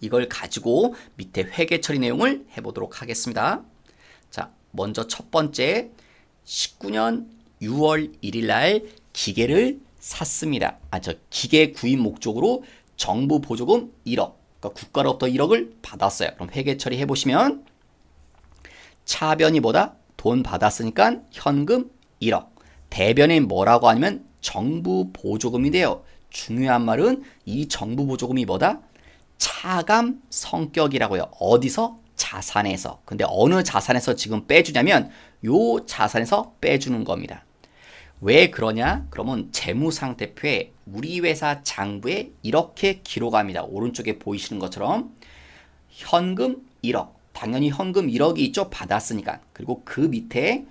이걸 가지고 밑에 회계 처리 내용을 해보도록 하겠습니다. 자, 먼저 첫 번째 19년 6월 1일 날 기계를 샀습니다. 기계 구입 목적으로 정부 보조금 1억, 그러니까 국가로부터 1억을 받았어요. 그럼 회계 처리 해보시면 차변이 뭐다? 돈 받았으니까 현금 1억. 대변이 뭐라고 하냐면 정부 보조금인데요. 중요한 말은 이 정부 보조금이 뭐다? 차감 성격이라고요. 어디서? 자산에서. 근데 어느 자산에서 지금 빼주냐면 요 자산에서 빼주는 겁니다. 왜 그러냐? 그러면 재무상태표에 우리 회사 장부에 이렇게 기록합니다. 오른쪽에 보이시는 것처럼 현금 1억. 당연히 현금 1억이 있죠. 받았으니까. 그리고 그 밑에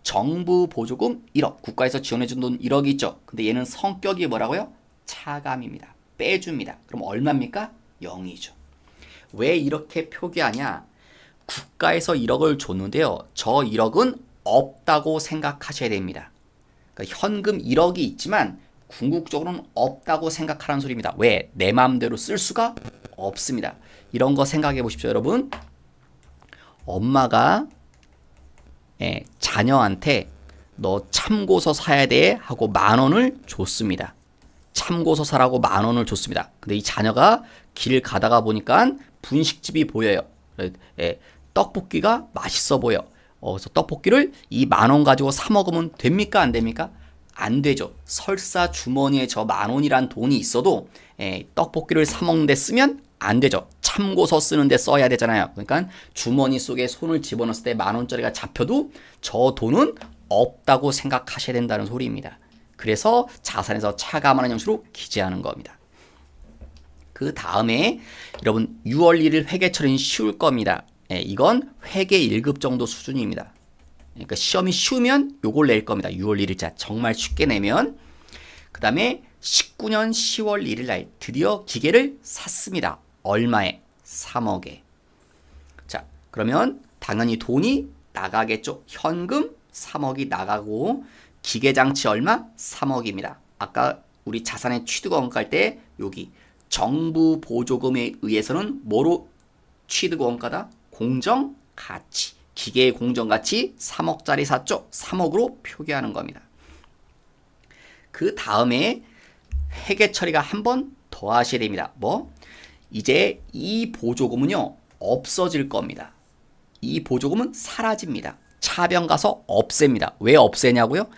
정부 보조금 1억. 국가에서 지원해준 돈 1억이 있죠. 근데 얘는 성격이 뭐라고요? 차감입니다. 빼줍니다. 그럼 얼마입니까? 0이죠. 왜 이렇게 표기하냐? 국가에서 1억을 줬는데요. 저 1억은 없다고 생각하셔야 됩니다. 그러니까 현금 1억이 있지만 궁극적으로는 없다고 생각하라는 소리입니다. 왜? 내 마음대로 쓸 수가 없습니다. 이런 거 생각해 보십시오, 여러분. 엄마가 자녀한테 너 참고서 사야 돼 하고 10,000원을 줬습니다. 참고서 사라고 10,000원을 줬습니다. 근데 이 자녀가 길 가다가 보니까 분식집이 보여요. 떡볶이가 맛있어 보여. 그래서 떡볶이를 이 10,000원 가지고 사 먹으면 됩니까? 안 됩니까? 안 되죠. 설사 주머니에 저 10,000원이란 돈이 있어도 떡볶이를 사 먹는데 쓰면 안 되죠. 참고서 쓰는데 써야 되잖아요. 그러니까 주머니 속에 손을 집어넣었을 때 10,000원짜리가 잡혀도 저 돈은 없다고 생각하셔야 된다는 소리입니다. 그래서 자산에서 차감하는 형식으로 기재하는 겁니다. 그 다음에 여러분 6월 1일 회계 처리는 쉬울 겁니다. 이건 회계 1급 정도 수준입니다. 그러니까 시험이 쉬우면 요걸 낼 겁니다. 6월 1일자 정말 쉽게 내면. 그 다음에 19년 10월 1일 날 드디어 기계를 샀습니다. 얼마에? 3억에. 자, 그러면 당연히 돈이 나가겠죠. 현금 3억이 나가고 기계장치 얼마? 3억입니다. 아까 우리 자산의 취득원가 할 때 여기 정부 보조금에 의해서는 뭐로 취득원가다? 공정가치. 기계의 공정가치 3억짜리 샀죠? 3억으로 표기하는 겁니다. 그 다음에 회계 처리가 한 번 더 하셔야 됩니다. 뭐? 이제 이 보조금은요, 없어질 겁니다. 이 보조금은 사라집니다. 차변 가서 없앱니다. 왜 없애냐고요?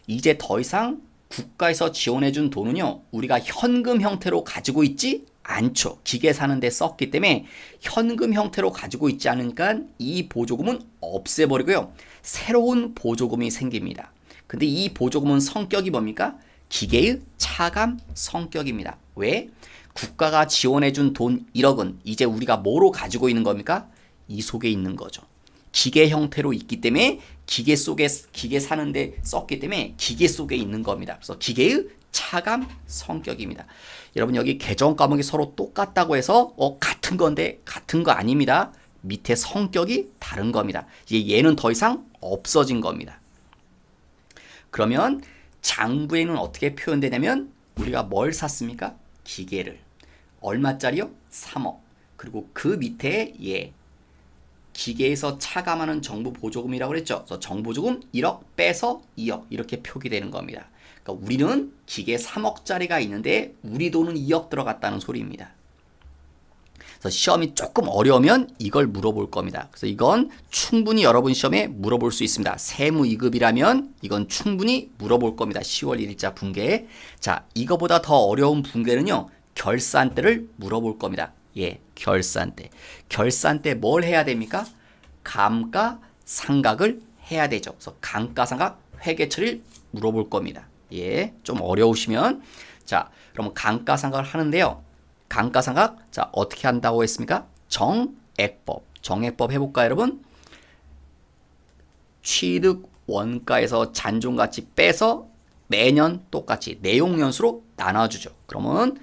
이제 더 이상 국가에서 지원해준 돈은요, 우리가 현금 형태로 가지고 있지 않죠. 기계 사는데 썼기 때문에 현금 형태로 가지고 있지 않으니까 이 보조금은 없애버리고요. 새로운 보조금이 생깁니다. 근데 이 보조금은 성격이 뭡니까? 기계의 차감 성격입니다. 왜? 국가가 지원해준 돈 1억은 이제 우리가 뭐로 가지고 있는 겁니까? 이 속에 있는 거죠. 기계 형태로 있기 때문에 기계 사는데 썼기 때문에 기계 속에 있는 겁니다. 그래서 기계의 차감 성격입니다. 여러분 여기 개정 과목이 서로 똑같다고 해서 같은 건데 같은 거 아닙니다. 밑에 성격이 다른 겁니다. 이제 얘는 더 이상 없어진 겁니다. 그러면 장부에는 어떻게 표현되냐면 우리가 뭘 샀습니까? 기계를. 얼마짜리요? 3억. 그리고 그 밑에 기계에서 차감하는 정부 보조금이라고 그랬죠. 그래서 정보조금 1억 빼서 2억 이렇게 표기되는 겁니다. 그러니까 우리는 기계 3억짜리가 있는데 우리 돈은 2억 들어갔다는 소리입니다. 그래서 시험이 조금 어려우면 이걸 물어볼 겁니다. 그래서 이건 충분히 여러분 시험에 물어볼 수 있습니다. 세무 2급이라면 이건 충분히 물어볼 겁니다. 10월 1일자 분계. 자, 이거보다 더 어려운 분계는요. 결산대를 물어볼 겁니다. 결산대. 결산대 뭘 해야 됩니까? 감가상각을 해야 되죠. 그래서 감가상각 회계처리를 물어볼 겁니다. 좀 어려우시면 자, 그러면 감가상각을 하는데요. 감가상각 자 어떻게 한다고 했습니까? 정액법 해볼까요, 여러분? 취득 원가에서 잔존가치 빼서 매년 똑같이 내용연수로 나눠주죠. 그러면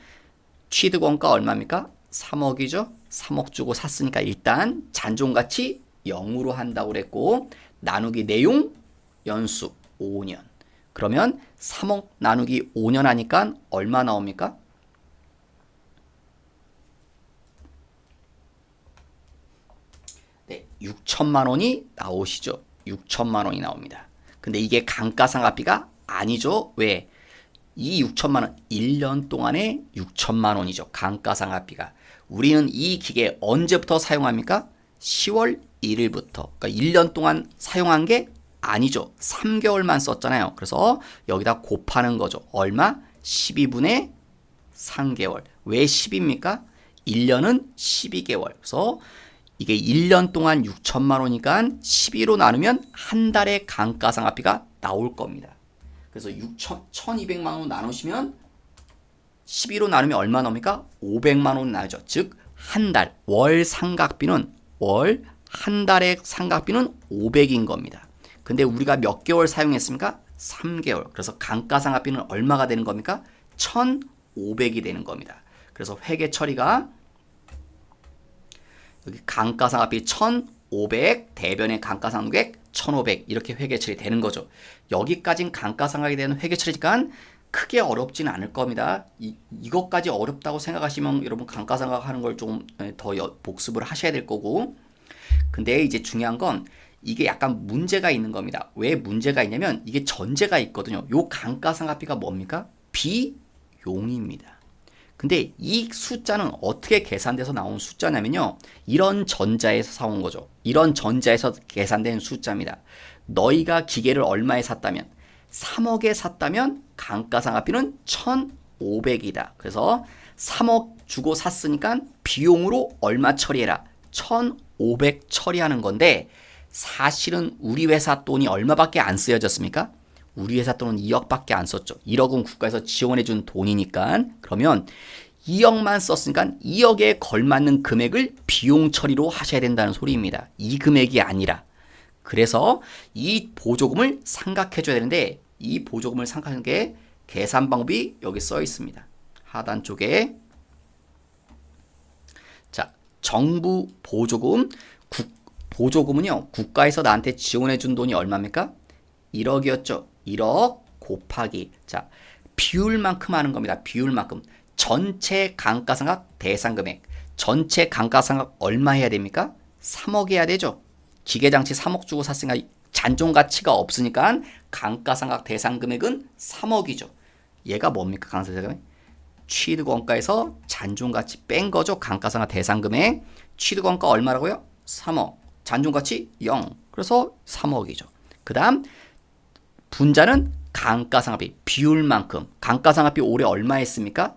취득 원가 얼마입니까? 3억이죠. 3억 주고 샀으니까 일단 잔존가치 0으로 한다고 그랬고 나누기 내용 연수 5년. 그러면 3억 나누기 5년 하니까 얼마 나옵니까? 네, 6천만 원이 나오시죠. 6천만 원이 나옵니다. 근데 이게 감가상각비가 아니죠. 왜? 이 6천만 원 1년 동안에 6천만 원이죠. 감가상각비가. 우리는 이 기계 언제부터 사용합니까? 10월 1일부터. 그러니까 1년 동안 사용한 게 아니죠. 3개월만 썼잖아요. 그래서 여기다 곱하는 거죠. 얼마? 12분의 3개월. 왜 10입니까? 1년은 12개월. 그래서 이게 1년 동안 6천만 원이니까 12로 나누면 한 달의 감가상각비가 나올 겁니다. 그래서 1,200만 원 나누시면 12로 나누면 얼마 나옵니까? 500만 원 나오죠. 즉 한 달 월 상각비는 한 달의 상각비는 500인 겁니다. 근데 우리가 몇 개월 사용했습니까? 3개월. 그래서 감가상각비는 얼마가 되는 겁니까? 1,500이 되는 겁니다. 그래서 회계 처리가 여기 감가상각비 1,500 대변의 감가상각액 1,500 이렇게 회계 처리 되는 거죠. 여기까지는 감가상각에 대한 회계 처리니까 크게 어렵지는 않을 겁니다. 이것까지 어렵다고 생각하시면 여러분 감가상각 하는 걸 좀 더 복습을 하셔야 될 거고. 근데 이제 중요한 건 이게 약간 문제가 있는 겁니다. 왜 문제가 있냐면 이게 전제가 있거든요. 요 감가상각비가 뭡니까? 비용입니다. 근데 이 숫자는 어떻게 계산돼서 나온 숫자냐면요. 이런 전자에서 사온 거죠. 이런 전자에서 계산된 숫자입니다. 너희가 기계를 얼마에 샀다면 3억에 샀다면 감가상각비는 1,500이다. 그래서 3억 주고 샀으니까 비용으로 얼마 처리해라? 1,500 처리하는 건데 사실은 우리 회사 돈이 얼마밖에 안 쓰여졌습니까? 우리 회사 돈은 2억밖에 안 썼죠. 1억은 국가에서 지원해준 돈이니까. 그러면 2억만 썼으니까 2억에 걸맞는 금액을 비용 처리로 하셔야 된다는 소리입니다. 이 금액이 아니라. 그래서 이 보조금을 삼각해 줘야 되는데 이 보조금을 삼각하는 게 계산 방법이 여기 써 있습니다. 하단 쪽에 자, 정부 보조금 보조금은요. 국가에서 나한테 지원해 준 돈이 얼마입니까? 1억이었죠. 1억 곱하기 자, 비율만큼 하는 겁니다. 비율만큼. 전체 감가상각 대상금액. 전체 감가상각 얼마 해야 됩니까? 3억 해야 되죠. 기계장치 3억 주고 샀으니까 잔존 가치가 없으니까 감가상각 대상금액은 3억이죠. 얘가 뭡니까? 감가상각 대상금액? 취득원가에서 잔존 가치 뺀 거죠. 감가상각 대상금액. 취득원가 얼마라고요? 3억. 잔존 가치 0. 그래서 3억이죠. 그다음 분자는 감가상각비 비율만큼. 감가상각비 올해 얼마 했습니까?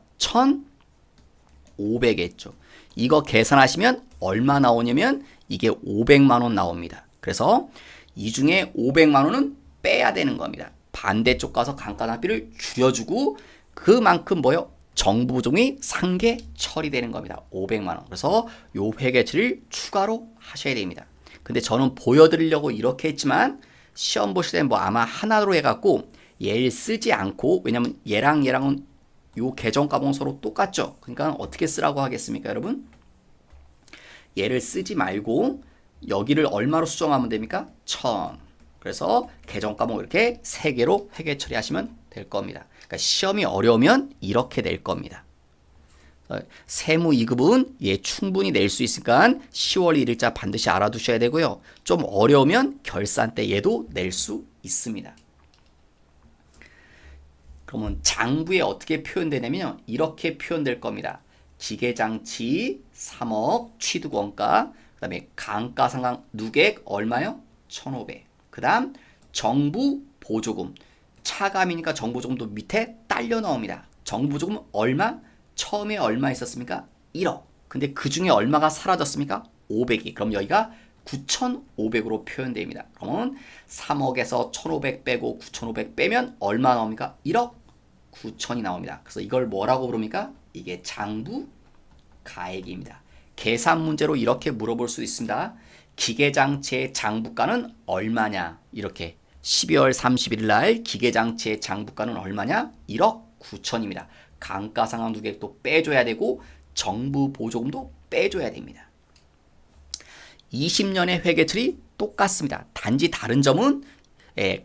1,500 했죠. 이거 계산하시면 얼마 나오냐면 이게 500만 원 나옵니다. 그래서 이 중에 500만 원은 빼야 되는 겁니다. 반대쪽 가서 감가상각비를 줄여주고 그만큼 뭐요? 정부종이 상계 처리되는 겁니다. 500만 원. 그래서 요 회계처리를 추가로 하셔야 됩니다. 근데 저는 보여드리려고 이렇게 했지만 시험 보실 때는 뭐 아마 하나로 해갖고 얘를 쓰지 않고 왜냐면 얘랑은 요 계정가봉 서로 똑같죠. 그러니까 어떻게 쓰라고 하겠습니까, 여러분? 얘를 쓰지 말고 여기를 얼마로 수정하면 됩니까? 1000. 그래서 계정가봉 이렇게 3개로 회계 처리하시면 될 겁니다. 그러니까 시험이 어려우면 이렇게 낼 겁니다. 세무 2급은 예 충분히 낼 수 있으니까 10월 1일자 반드시 알아두셔야 되고요. 좀 어려우면 결산 때 얘도 낼 수 있습니다. 그러면 장부에 어떻게 표현되냐면 이렇게 표현될 겁니다. 기계장치 3억 취득원가 그 다음에 감가상각 누객 얼마요? 1,500. 그 다음 정부 보조금 차감이니까 정부보조금도 밑에 딸려 나옵니다. 정부보조금 얼마? 처음에 얼마 있었습니까? 1억. 근데 그 중에 얼마가 사라졌습니까? 500이. 그럼 여기가 9,500으로 표현됩니다. 그러면 3억에서 1,500 빼고 9,500 빼면 얼마 나옵니까? 1억 9천이 나옵니다. 그래서 이걸 뭐라고 부릅니까? 이게 장부 가액입니다. 계산 문제로 이렇게 물어볼 수 있습니다. 기계장치의 장부가는 얼마냐? 이렇게 12월 31일 날 기계장치의 장부가는 얼마냐? 1억 9천입니다. 감가상각 누객도 빼줘야 되고 정부 보조금도 빼줘야 됩니다. 20년의 회계처리 똑같습니다. 단지 다른 점은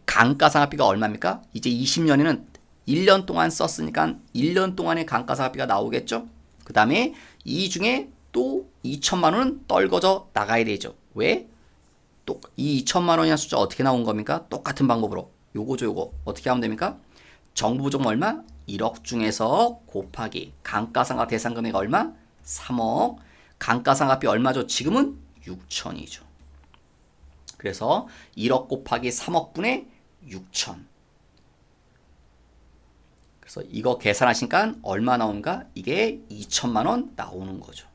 감가상각비가 얼마입니까? 이제 20년에는 1년 동안 썼으니까 1년 동안의 감가상각비가 나오겠죠? 그 다음에 이 중에 또 2천만 원은 떨궈져 나가야 되죠. 왜? 또 이 2천만 원이라는 숫자 어떻게 나온 겁니까? 똑같은 방법으로 요거죠 요거 어떻게 하면 됩니까? 정부 보조금 얼마? 1억 중에서 곱하기 감가상각 대상금액 얼마? 3억. 감가상각비 얼마죠? 지금은 6천이죠. 그래서 1억 곱하기 3억 분의 6천. 그래서 이거 계산하시니까 얼마 나오는가? 이게 2천만 원 나오는 거죠.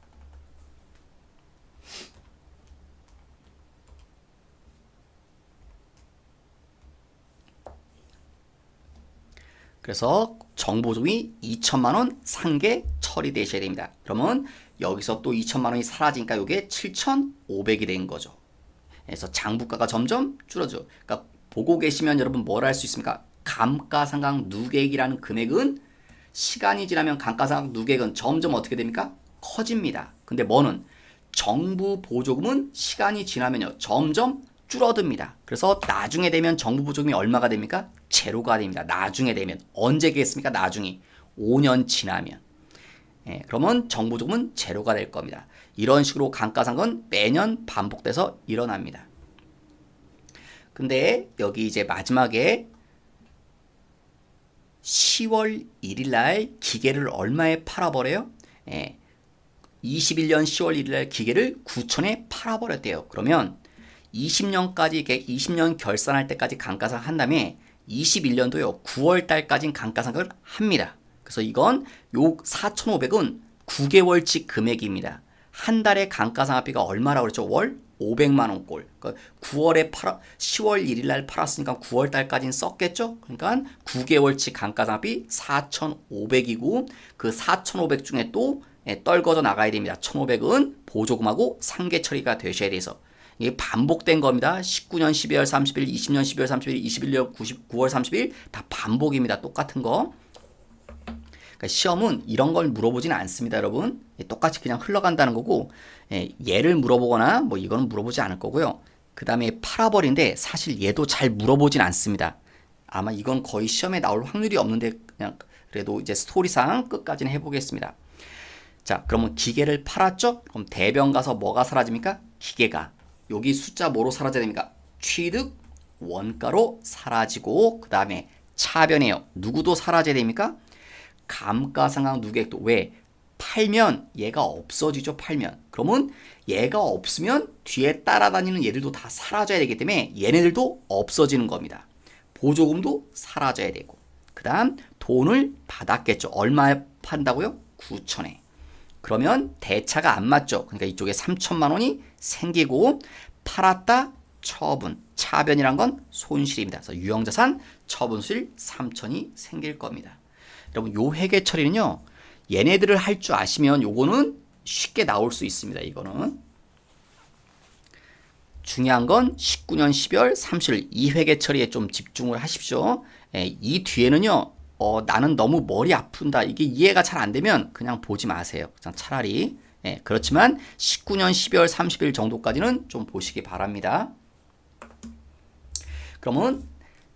그래서 정보조금이 2천만 원 상계 처리되셔야 됩니다. 그러면 여기서 또 2천만 원이 사라지니까 이게 7,500이 된 거죠. 그래서 장부가가 점점 줄어져. 그러니까 보고 계시면 여러분 뭘 할 수 있습니까? 감가상각 누객이라는 금액은 시간이 지나면 감가상각 누객은 점점 어떻게 됩니까? 커집니다. 근데 뭐는 정부 보조금은 시간이 지나면요 점점 줄어듭니다. 그래서 나중에 되면 정부 보조금이 얼마가 됩니까? 제로가 됩니다. 나중에 되면 언제겠습니까? 나중에 5년 지나면. 그러면 정부 보조금은 제로가 될 겁니다. 이런 식으로 감가상각은 매년 반복돼서 일어납니다. 근데 여기 이제 마지막에 10월 1일 날 기계를 얼마에 팔아버려요? 21년 10월 1일 날 기계를 9천에 팔아버렸대요. 그러면 20년까지 이렇게 20년 결산할 때까지 감가상각 한 다음에 21년도요 9월 달까지는 감가상각을 합니다. 그래서 이건 요 4,500은 9개월치 금액입니다. 한 달에 감가상각비가 얼마라고 그랬죠? 월 500만 원 꼴. 그러니까 10월 1일 날 팔았으니까 9월 달까지는 썼겠죠? 그러니까 9개월치 감가상각비 4,500이고 그 4,500 중에 또 떨궈져 나가야 됩니다. 1,500은 보조금하고 상계 처리가 되셔야 돼서 이게 반복된 겁니다. 19년 12월 30일, 20년 12월 30일, 21년 9월 30일 다 반복입니다. 똑같은 거. 그러니까 시험은 이런 걸 물어보지는 않습니다, 여러분. 똑같이 그냥 흘러간다는 거고, 얘를 물어보거나 뭐 이거는 물어보지 않을 거고요. 그 다음에 파라벌인데 사실 얘도 잘 물어보진 않습니다. 아마 이건 거의 시험에 나올 확률이 없는데 그냥 그래도 이제 스토리상 끝까지는 해보겠습니다. 자, 그러면 기계를 팔았죠? 그럼 대변 가서 뭐가 사라집니까? 기계가. 여기 숫자 뭐로 사라져야 됩니까? 취득 원가로 사라지고, 그 다음에 차변이에요. 누구도 사라져야 됩니까? 감가상각 누계액도. 왜? 팔면 얘가 없어지죠. 팔면. 그러면 얘가 없으면 뒤에 따라다니는 얘들도 다 사라져야 되기 때문에 얘네들도 없어지는 겁니다. 보조금도 사라져야 되고, 그 다음 돈을 받았겠죠. 얼마에 판다고요? 9천에. 그러면 대차가 안 맞죠. 그러니까 이쪽에 3천만 원이 생기고, 팔았다 처분. 차변이란 건 손실입니다. 그래서 유형자산 처분수일 3천이 생길 겁니다. 여러분, 요 회계 처리는요, 얘네들을 할 줄 아시면 요거는 쉽게 나올 수 있습니다. 이거는 중요한 건 19년 12월 30일 이 회계 처리에 좀 집중을 하십시오. 이 뒤에는요, 나는 너무 머리 아픈다, 이게 이해가 잘 안 되면 그냥 보지 마세요. 그냥 차라리. 그렇지만 19년 12월 30일 정도까지는 좀 보시기 바랍니다. 그러면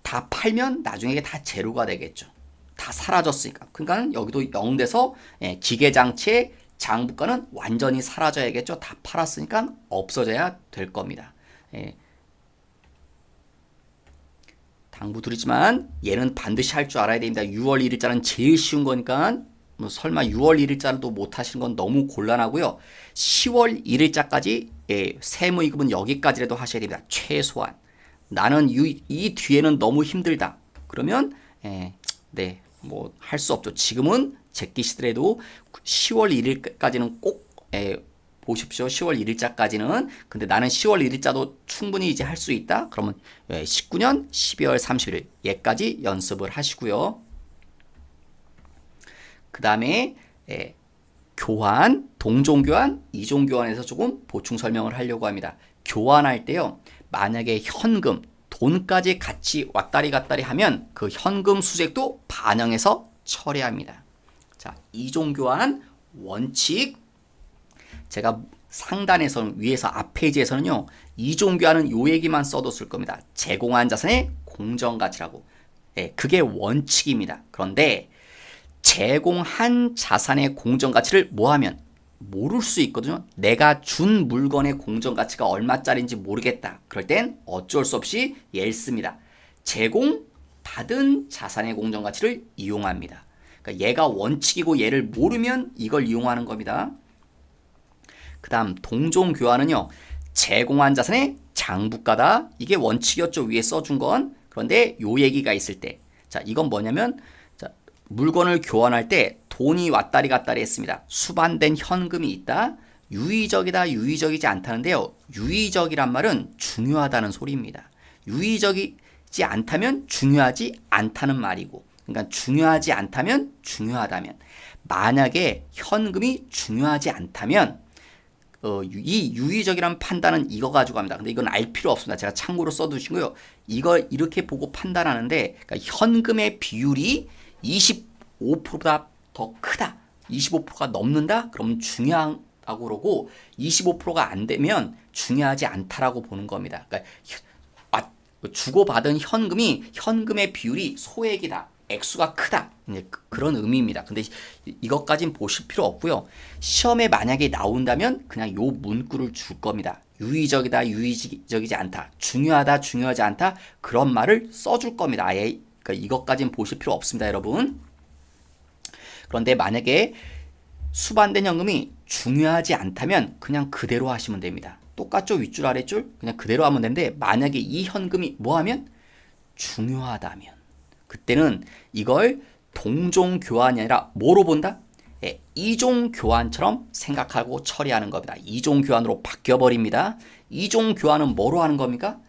다 팔면 나중에 이게 다 제로가 되겠죠. 다 사라졌으니까. 그러니까 여기도 0 돼서 기계장치의 장부가는 완전히 사라져야겠죠. 다 팔았으니까 없어져야 될 겁니다. 당부드리지만 얘는 반드시 할 줄 알아야 됩니다. 6월 1일자는 제일 쉬운 거니까 뭐 설마 6월 1일자도 못 하시는 건 너무 곤란하고요. 10월 1일자까지 세무이급은 여기까지라도 하셔야 됩니다. 최소한. 나는 이 뒤에는 너무 힘들다. 그러면 뭐 할 수 없죠. 지금은 제끼 시더라도 10월 1일까지는 꼭 보십시오. 10월 1일자까지는. 근데 나는 10월 1일자도 충분히 이제 할 수 있다. 그러면 19년 12월 30일 얘까지 연습을 하시고요. 그 다음에 교환, 동종교환, 이종교환에서 조금 보충 설명을 하려고 합니다. 교환할 때요, 만약에 현금, 돈까지 같이 왔다리 갔다리 하면 그 현금 수색도 반영해서 처리합니다. 자, 이종교환 원칙. 제가 상단에서는, 위에서 앞 페이지에서는요, 이종교환은 요 얘기만 써뒀을 겁니다. 제공한 자산의 공정가치라고. 그게 원칙입니다. 그런데 제공한 자산의 공정가치를 뭐하면 모를 수 있거든요. 내가 준 물건의 공정가치가 얼마짜리인지 모르겠다. 그럴 땐 어쩔 수 없이 얘를 씁니다. 제공받은 자산의 공정가치를 이용합니다. 그러니까 얘가 원칙이고 얘를 모르면 이걸 이용하는 겁니다. 그 다음 동종교환은요, 제공한 자산의 장부가다. 이게 원칙이었죠. 위에 써준 건. 그런데 요 얘기가 있을 때, 자, 이건 뭐냐면, 자, 물건을 교환할 때 돈이 왔다리 갔다리 했습니다. 수반된 현금이 있다. 유의적이다, 유의적이지 않다는데요. 유의적이란 말은 중요하다는 소리입니다. 유의적이지 않다면 중요하지 않다는 말이고, 그러니까 중요하지 않다면 중요하다면, 만약에 현금이 중요하지 않다면 이 유의적이라는 판단은 이거 가지고 합니다. 근데 이건 알 필요 없습니다. 제가 참고로 써두시고요. 이걸 이렇게 보고 판단하는데, 그러니까 현금의 비율이 25%보다 더 크다, 25%가 넘는다, 그러면 중요하다고 그러고 25%가 안 되면 중요하지 않다라고 보는 겁니다. 그러니까 주고받은 현금의 비율이 소액이다, 액수가 크다, 이제 그런 의미입니다. 근데 이것까진 보실 필요 없고요. 시험에 만약에 나온다면 그냥 요 문구를 줄 겁니다. 유의적이다, 유의적이지 않다, 중요하다, 중요하지 않다, 그런 말을 써줄 겁니다. 아예. 그러니까 이것까진 보실 필요 없습니다, 여러분. 그런데 만약에 수반된 현금이 중요하지 않다면 그냥 그대로 하시면 됩니다. 똑같죠? 윗줄 아랫줄 그냥 그대로 하면 되는데, 만약에 이 현금이 뭐하면 중요하다면 그때는 이걸 동종교환이 아니라 뭐로 본다? 이종교환처럼 생각하고 처리하는 겁니다. 이종교환으로 바뀌어버립니다. 이종교환은 뭐로 하는 겁니까?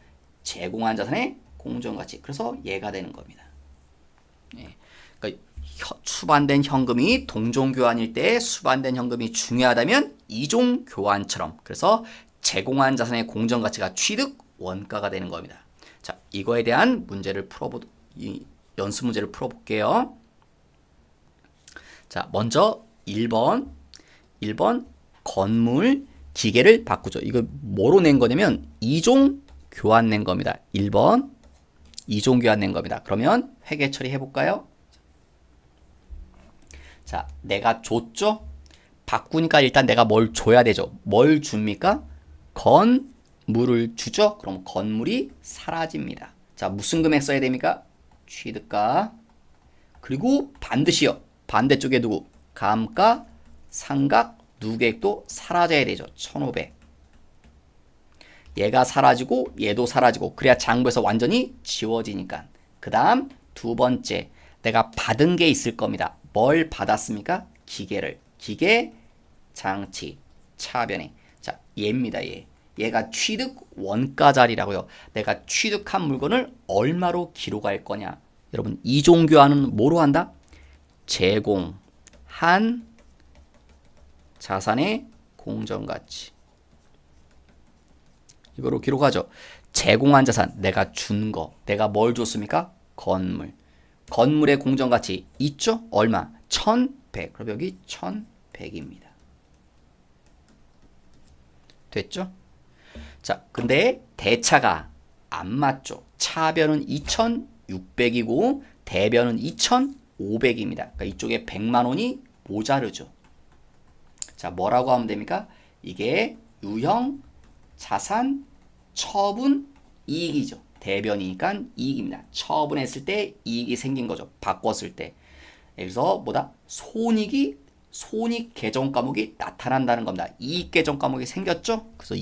제공한 자산의 공정가치. 그래서 얘가 되는 겁니다. 그러니까 수반된 현금이 동종교환일 때 수반된 현금이 중요하다면 이종교환처럼, 그래서 제공한 자산의 공정가치가 취득 원가가 되는 겁니다. 자, 이거에 대한 문제를 연습 문제를 풀어볼게요. 자, 먼저 1번 건물 기계를 바꾸죠. 이거 뭐로 낸 거냐면 이종 교환 낸 겁니다. 1번 이종 교환 낸 겁니다. 그러면 회계 처리해 볼까요? 자, 내가 줬죠? 바꾸니까 일단 내가 뭘 줘야 되죠? 뭘 줍니까? 건물을 주죠? 그럼 건물이 사라집니다. 자, 무슨 금액 써야 됩니까? 취득가. 그리고 반드시요. 반대쪽에 누구? 감가, 상각, 누계액도 사라져야 되죠. 1,500. 얘가 사라지고 얘도 사라지고 그래야 장부에서 완전히 지워지니까. 그 다음 두 번째 내가 받은 게 있을 겁니다. 뭘 받았습니까? 기계를. 기계, 장치, 차변에. 자, 얘입니다. 얘가 취득 원가 자리라고요. 내가 취득한 물건을 얼마로 기록할 거냐. 여러분 이종교환은 뭐로 한다? 제공한 자산의 공정가치. 이거로 기록하죠. 제공한 자산, 내가 준 거. 내가 뭘 줬습니까? 건물. 건물의 공정가치 있죠? 얼마? 1,100. 그럼 여기 1,100입니다. 됐죠? 자, 근데 대차가 안 맞죠. 차변은 2,600이고 대변은 2,500입니다. 그러니까 이쪽에 100만 원이 모자르죠. 자, 뭐라고 하면 됩니까? 이게 유형 자산 처분 이익이죠. 대변이니까 이익입니다. 처분했을 때 이익이 생긴 거죠. 바꿨을 때. 그래서 뭐다? 손익 계정 과목이 나타난다는 겁니다. 이익 계정 과목이 생겼죠? 그래서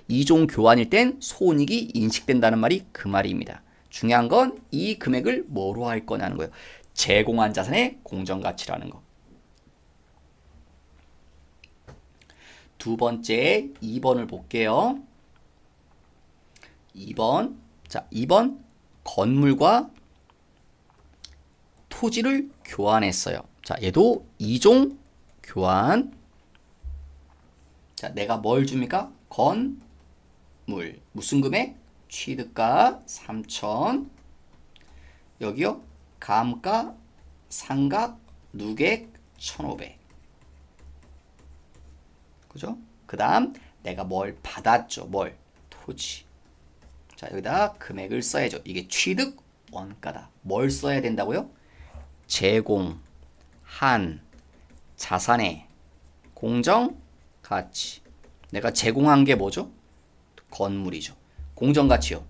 이종 교환일 땐 손익이 인식된다는 말이 그 말입니다. 중요한 건 이 금액을 뭐로 할 거냐는 거예요. 제공한 자산의 공정가치라는 거. 두 번째 2번을 볼게요. 2번. 자, 2번 건물과 토지를 교환했어요. 자, 얘도 이종 교환. 자, 내가 뭘 줍니까? 건물. 무슨 금액? 취득가 3,000. 여기요. 감가, 상각, 누객 1,500. 그죠? 그 다음 내가 뭘 받았죠? 뭘? 토지. 자, 여기다 금액을 써야죠. 이게 취득 원가다. 뭘 써야 된다고요? 제공한 자산의 공정가치. 내가 제공한 게 뭐죠? 건물이죠. 공정가치요.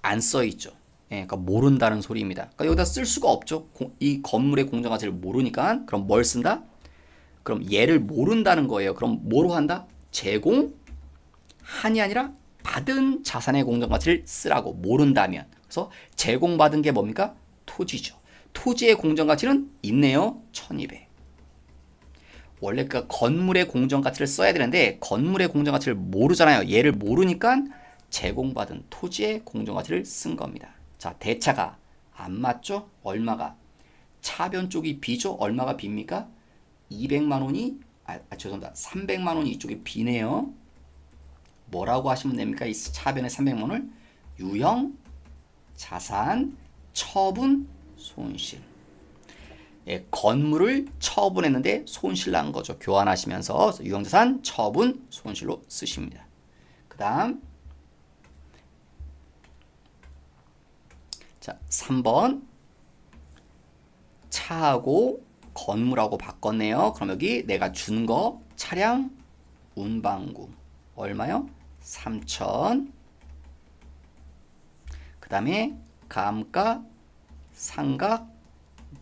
안 써있죠. 예, 그러니까 모른다는 소리입니다. 그러니까 여기다 쓸 수가 없죠. 이 건물의 공정가치를 모르니까. 그럼 뭘 쓴다? 그럼 얘를 모른다는 거예요. 그럼 뭐로 한다? 제공한이 아니라 받은 자산의 공정가치를 쓰라고. 모른다면. 그래서 제공받은 게 뭡니까? 토지죠. 토지의 공정가치는 있네요. 1,200. 원래 그 건물의 공정가치를 써야 되는데 건물의 공정가치를 모르잖아요. 얘를 모르니까 제공받은 토지의 공정가치를 쓴 겁니다. 자, 대차가 안 맞죠? 얼마가? 차변 쪽이 B죠? 얼마가 B입니까? 200만 원이 죄송합니다. 300만 원이 이쪽에 B네요. 뭐라고 하시면 됩니까? 이 차변의 300만 원을 유형 자산 처분 손실. 예, 건물을 처분했는데 손실 난 거죠. 교환하시면서 유형 자산 처분 손실로 쓰십니다. 그다음 자, 3번 차하고 건물하고 바꿨네요. 그럼 여기 내가 준 거 차량 운반구 얼마요? 3,000. 그 다음에 감가 상각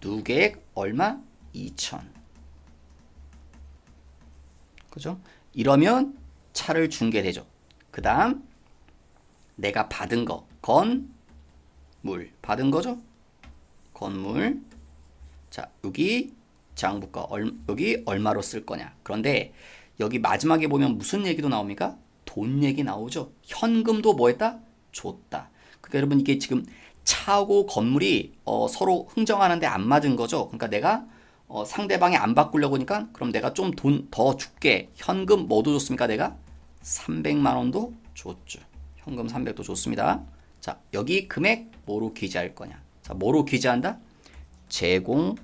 누계액 얼마? 2,000. 그죠? 이러면 차를 준 게 되죠. 그 다음 내가 받은 거 건물 받은 거죠? 건물. 자, 여기 장부가 여기 얼마로 쓸 거냐. 그런데 여기 마지막에 보면 무슨 얘기도 나옵니까? 돈 얘기 나오죠. 현금도 뭐 했다? 줬다. 그러니까 여러분 이게 지금 차하고 건물이 서로 흥정하는데 안 맞은 거죠. 그러니까 내가 상대방이 안 바꾸려고 하니까 그럼 내가 좀 돈 더 줄게. 현금 뭐도 줬습니까? 내가 300만 원도 줬죠. 현금 300도 줬습니다. 자, 여기 금액 뭐로 기재할 거냐? 자, 뭐로 기재한다? 제공한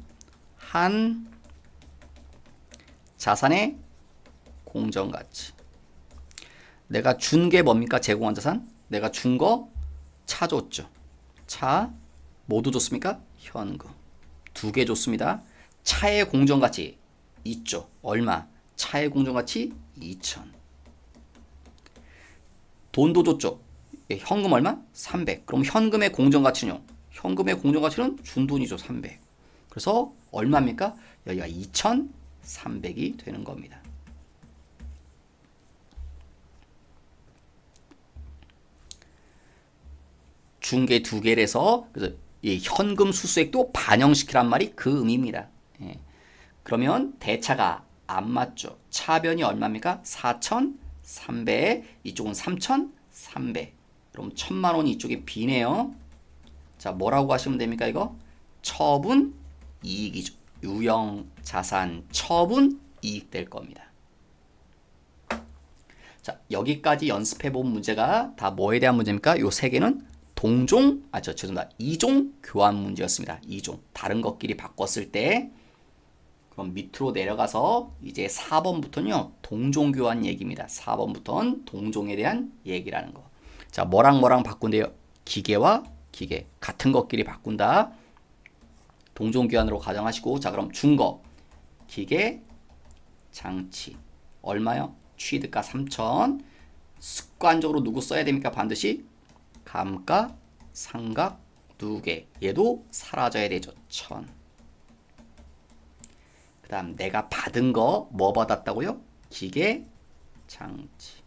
자산의 공정가치. 내가 준 게 뭡니까? 제공한 자산? 내가 준 거 차 줬죠. 차 모두 줬습니까? 현금. 2개 줬습니다. 차의 공정가치 있죠. 얼마? 차의 공정가치 2천. 돈도 줬죠. 현금 얼마? 300. 그럼 현금의 공정가치는요? 현금의 공정가치는 준 돈이죠. 300. 그래서 얼마입니까? 여기가 2,300이 되는 겁니다. 중개 2개래서 그래서 이 현금 수수액도 반영시키란 말이 그 의미입니다. 예. 그러면 대차가 안 맞죠. 차변이 얼마입니까? 4,300. 이쪽은 3,300. 그럼 1,000만 원이 이쪽에 비네요. 자, 뭐라고 하시면 됩니까? 이거 처분 이익이죠. 유형 자산 처분 이익 될 겁니다. 자, 여기까지 연습해 본 문제가 다 뭐에 대한 문제입니까? 요 세 개는 죄송합니다. 이종 교환 문제였습니다. 이종. 다른 것끼리 바꿨을 때. 그럼 밑으로 내려가서 이제 4번부터는요. 동종 교환 얘기입니다. 4번부터는 동종에 대한 얘기라는 거. 자, 뭐랑 뭐랑 바꾼대요? 기계와 기계. 같은 것끼리 바꾼다. 동종 교환으로 가정하시고, 자, 그럼 준 거. 기계, 장치. 얼마요? 취득가 3천. 습관적으로 누구 써야 됩니까? 반드시 감가, 상각, 누계. 얘도 사라져야 되죠. 1,000. 그 다음 내가 받은 거 뭐 받았다고요? 기계, 장치.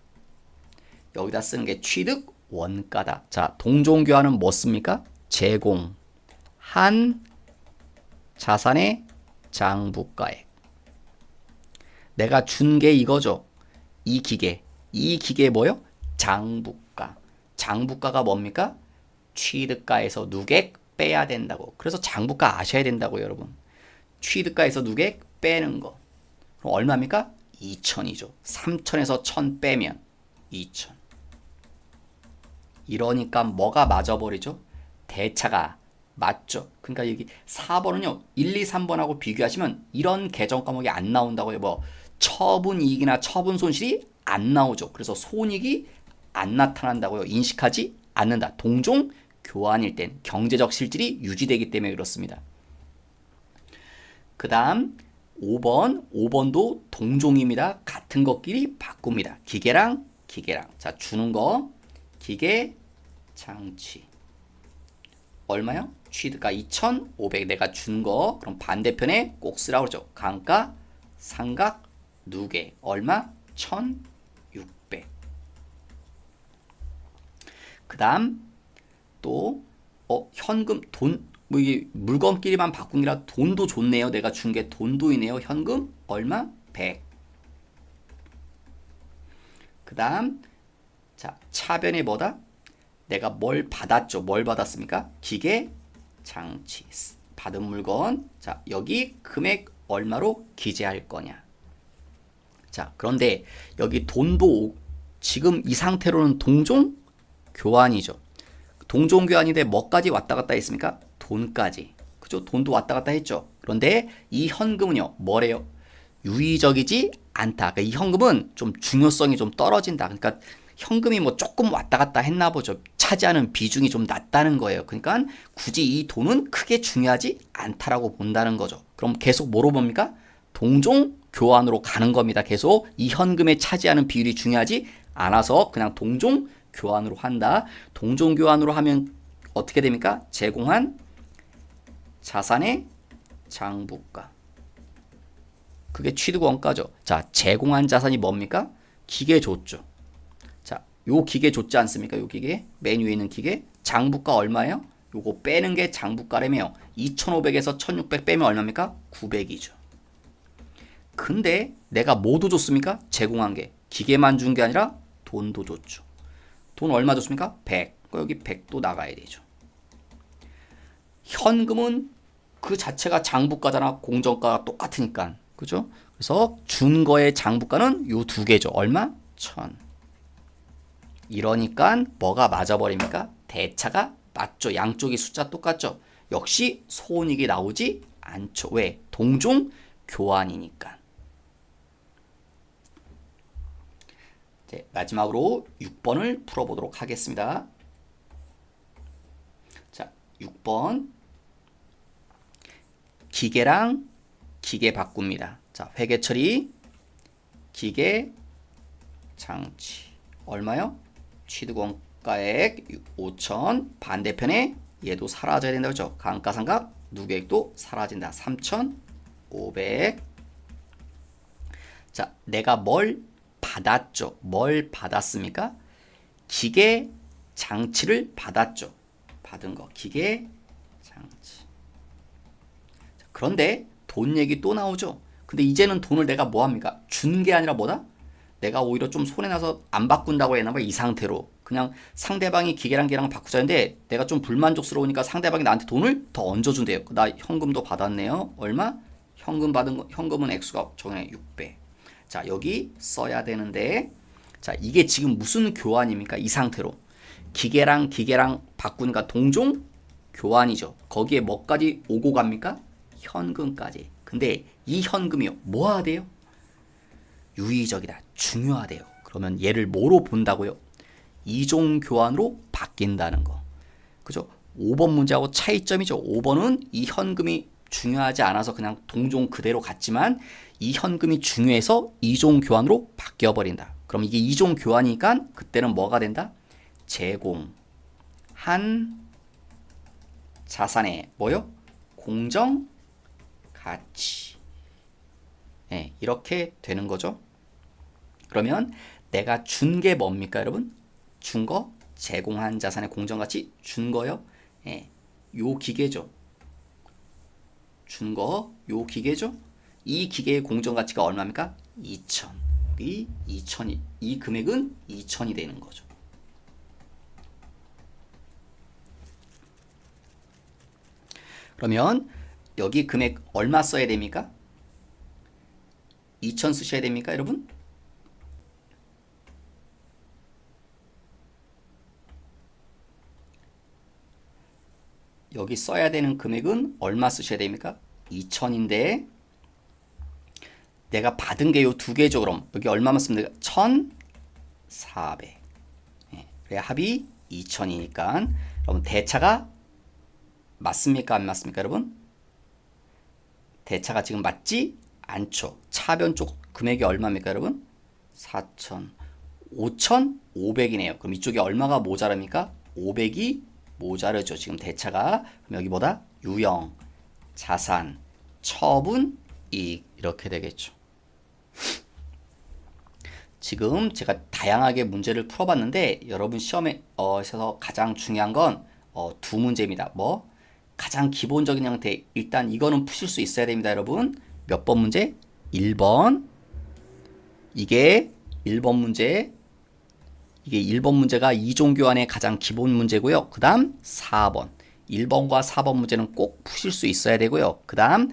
여기다 쓰는 게 취득, 원가다. 자, 동종교환은 뭐 씁니까? 제공, 한 자산의 장부가액. 내가 준 게 이거죠. 이 기계 뭐요? 장부가. 장부가가 뭡니까? 취득가에서 누객 빼야 된다고. 그래서 장부가 아셔야 된다고 여러분. 취득가에서 누객 빼는 거. 그럼 얼마입니까? 2천이죠. 3천에서 1,000 빼면 2천. 이러니까 뭐가 맞아버리죠? 대차가 맞죠. 그러니까 여기 4번은요. 1, 2, 3번하고 비교하시면 이런 계정 과목이 안 나온다고요. 뭐 처분 이익이나 처분 손실이 안 나오죠. 그래서 손익이 안 나타난다고요. 인식하지 않는다. 동종 교환일 땐 경제적 실질이 유지되기 때문에 그렇습니다. 그 다음 5번도 동종입니다. 같은 것끼리 바꿉니다. 기계랑 기계랑. 자, 주는 거 기계 장치 얼마요? 취득가 2,500. 내가 준 거. 그럼 반대편에 꼭 쓰라고 그러죠. 감가, 상각, 누계. 얼마? 1,600. 그 다음 또 현금 돈 뭐 이게 물건끼리만 바꾼 게 아니라 돈도 좋네요. 내가 준 게 돈도이네요. 현금 얼마? 100. 그 다음 자, 차변에 뭐다? 내가 뭘 받았죠? 뭘 받았습니까? 기계, 장치. 받은 물건. 자, 여기 금액 얼마로 기재할 거냐? 자, 그런데 여기 돈도 지금 이 상태로는 동종 교환이죠. 동종 교환인데 뭐까지 왔다 갔다 했습니까? 돈까지. 그죠? 돈도 왔다 갔다 했죠. 그런데 이 현금은요. 뭐래요? 유의적이지 않다. 그러니까 이 현금은 좀 중요성이 좀 떨어진다. 그러니까 현금이 뭐 조금 왔다 갔다 했나 보죠. 차지하는 비중이 좀 낮다는 거예요. 그러니까 굳이 이 돈은 크게 중요하지 않다라고 본다는 거죠. 그럼 계속 뭐로 봅니까? 동종 교환으로 가는 겁니다. 계속 이 현금에 차지하는 비율이 중요하지 않아서 그냥 동종 교환으로 한다. 동종 교환으로 하면 어떻게 됩니까? 제공한 자산의 장부가. 그게 취득 원가죠. 자, 제공한 자산이 뭡니까? 기계 줬죠. 자, 요 기계 줬지 않습니까? 요 기계. 맨 위에 있는 기계. 장부가 얼마예요? 요거 빼는 게 장부가라며요. 2,500에서 1,600 빼면 얼마입니까? 900이죠. 근데 내가 뭐도 줬습니까? 제공한 게. 기계만 준 게 아니라 돈도 줬죠. 돈 얼마 줬습니까? 100. 여기 100도 나가야 되죠. 현금은 그 자체가 장부가잖아. 공정가가 똑같으니까. 그죠? 그래서 준 거의 장부가는 요 두 개죠. 얼마? 1,000. 이러니까 뭐가 맞아버립니까? 대차가 맞죠. 양쪽이 숫자 똑같죠. 역시 손익이 나오지 않죠. 왜? 동종 교환이니까. 이제 마지막으로 6번을 풀어보도록 하겠습니다. 자, 6번. 기계랑 기계 바꿉니다. 자, 회계 처리, 기계, 장치. 얼마요? 취득원가액 5천. 반대편에 얘도 사라져야 된다. 그죠? 감가상각 누계액도 사라진다. 3,500. 자, 내가 뭘 받았죠? 뭘 받았습니까? 기계, 장치를 받았죠. 받은 거. 기계, 장치. 자, 그런데 돈 얘기 또 나오죠. 근데 이제는 돈을 내가 뭐 합니까? 준 게 아니라 뭐다? 내가 오히려 좀 손해나서 안 바꾼다고 해나 봐. 이 상태로 그냥 상대방이 기계랑 기계랑 바꾸자는데 내가 좀 불만족스러우니까 상대방이 나한테 돈을 더 얹어준대요. 나 현금도 받았네요. 얼마? 현금 받은 거, 현금은 액수가 정해 600. 자, 여기 써야 되는데, 자, 이게 지금 무슨 교환입니까? 이 상태로 기계랑 기계랑 바꾸니까 동종 교환이죠. 거기에 뭐까지 오고 갑니까? 현금까지. 근데 이 현금이요, 뭐 하대요? 유의적이다, 중요하대요. 그러면 얘를 뭐로 본다고요? 이종 교환으로 바뀐다는 거. 그죠? 5번 문제하고 차이점이죠. 5번은 이 현금이 중요하지 않아서 그냥 동종 그대로 갔지만 이 현금이 중요해서 이종 교환으로 바뀌어버린다. 그럼 이게 이종 교환이니까 그때는 뭐가 된다? 제공한 자산의 뭐요? 공정 가치. 네, 이렇게 되는 거죠. 그러면 내가 준 게 뭡니까, 여러분? 준 거, 제공한 자산의 공정가치 준 거요. 예, 요 기계죠. 준 거, 요 기계죠. 이 기계의 공정가치가 얼마입니까? 2천. 이 2천이, 이 금액은 2천이 되는 거죠. 그러면 여기 금액 얼마 써야 됩니까? 2천 쓰셔야 됩니까, 여러분? 여기 써야 되는 금액은 얼마 쓰셔야 됩니까? 2천인데 내가 받은 게 요 두 개죠. 그럼 여기 얼마만 쓰면 돼요? 1,400. 예, 그래 합이 2천이니까 여러분 대차가 맞습니까? 안 맞습니까, 여러분? 대차가 지금 맞지 않죠. 차변 쪽 금액이 얼마입니까, 여러분? 4천. 5,500이네요. 그럼 이쪽에 얼마가 모자랍니까? 500이 모자르죠. 지금 대차가. 그럼 여기보다 유형, 자산, 처분, 이익 이렇게 되겠죠. 지금 제가 다양하게 문제를 풀어봤는데 여러분 시험에서 가장 중요한 건 두 문제입니다. 뭐? 가장 기본적인 형태. 일단 이거는 푸실 수 있어야 됩니다, 여러분. 몇 번 문제? 1번. 이게 1번 문제. 이게 1번 문제가 이종교환의 가장 기본 문제고요. 그 다음 4번. 1번과 4번 문제는 꼭 푸실 수 있어야 되고요. 그 다음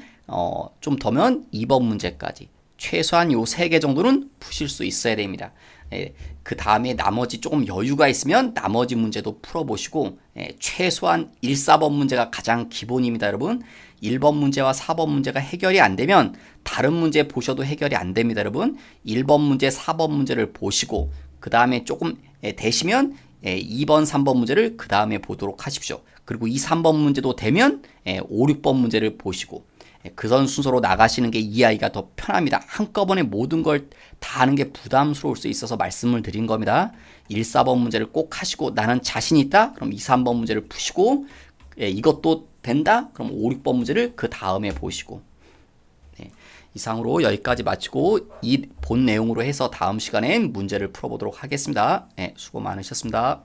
좀 더면 2번 문제까지. 최소한 요 3개 정도는 푸실 수 있어야 됩니다. 예, 그 다음에 나머지 조금 여유가 있으면 나머지 문제도 풀어보시고 최소한 1, 4번 문제가 가장 기본입니다, 여러분. 1번 문제와 4번 문제가 해결이 안 되면 다른 문제 보셔도 해결이 안 됩니다, 여러분. 1번 문제, 4번 문제를 보시고 그 다음에 조금 되시면 2번, 3번 문제를 그 다음에 보도록 하십시오. 그리고 2, 3번 문제도 되면 5, 6번 문제를 보시고 그런 순서로 나가시는 게 이 아이가 더 편합니다. 한꺼번에 모든 걸 다 하는 게 부담스러울 수 있어서 말씀을 드린 겁니다. 1, 4번 문제를 꼭 하시고 나는 자신 있다? 그럼 2, 3번 문제를 푸시고 이것도 된다? 그럼 5, 6번 문제를 그 다음에 보시고 이상으로 여기까지 마치고 이 본 내용으로 해서 다음 시간엔 문제를 풀어보도록 하겠습니다. 수고 많으셨습니다.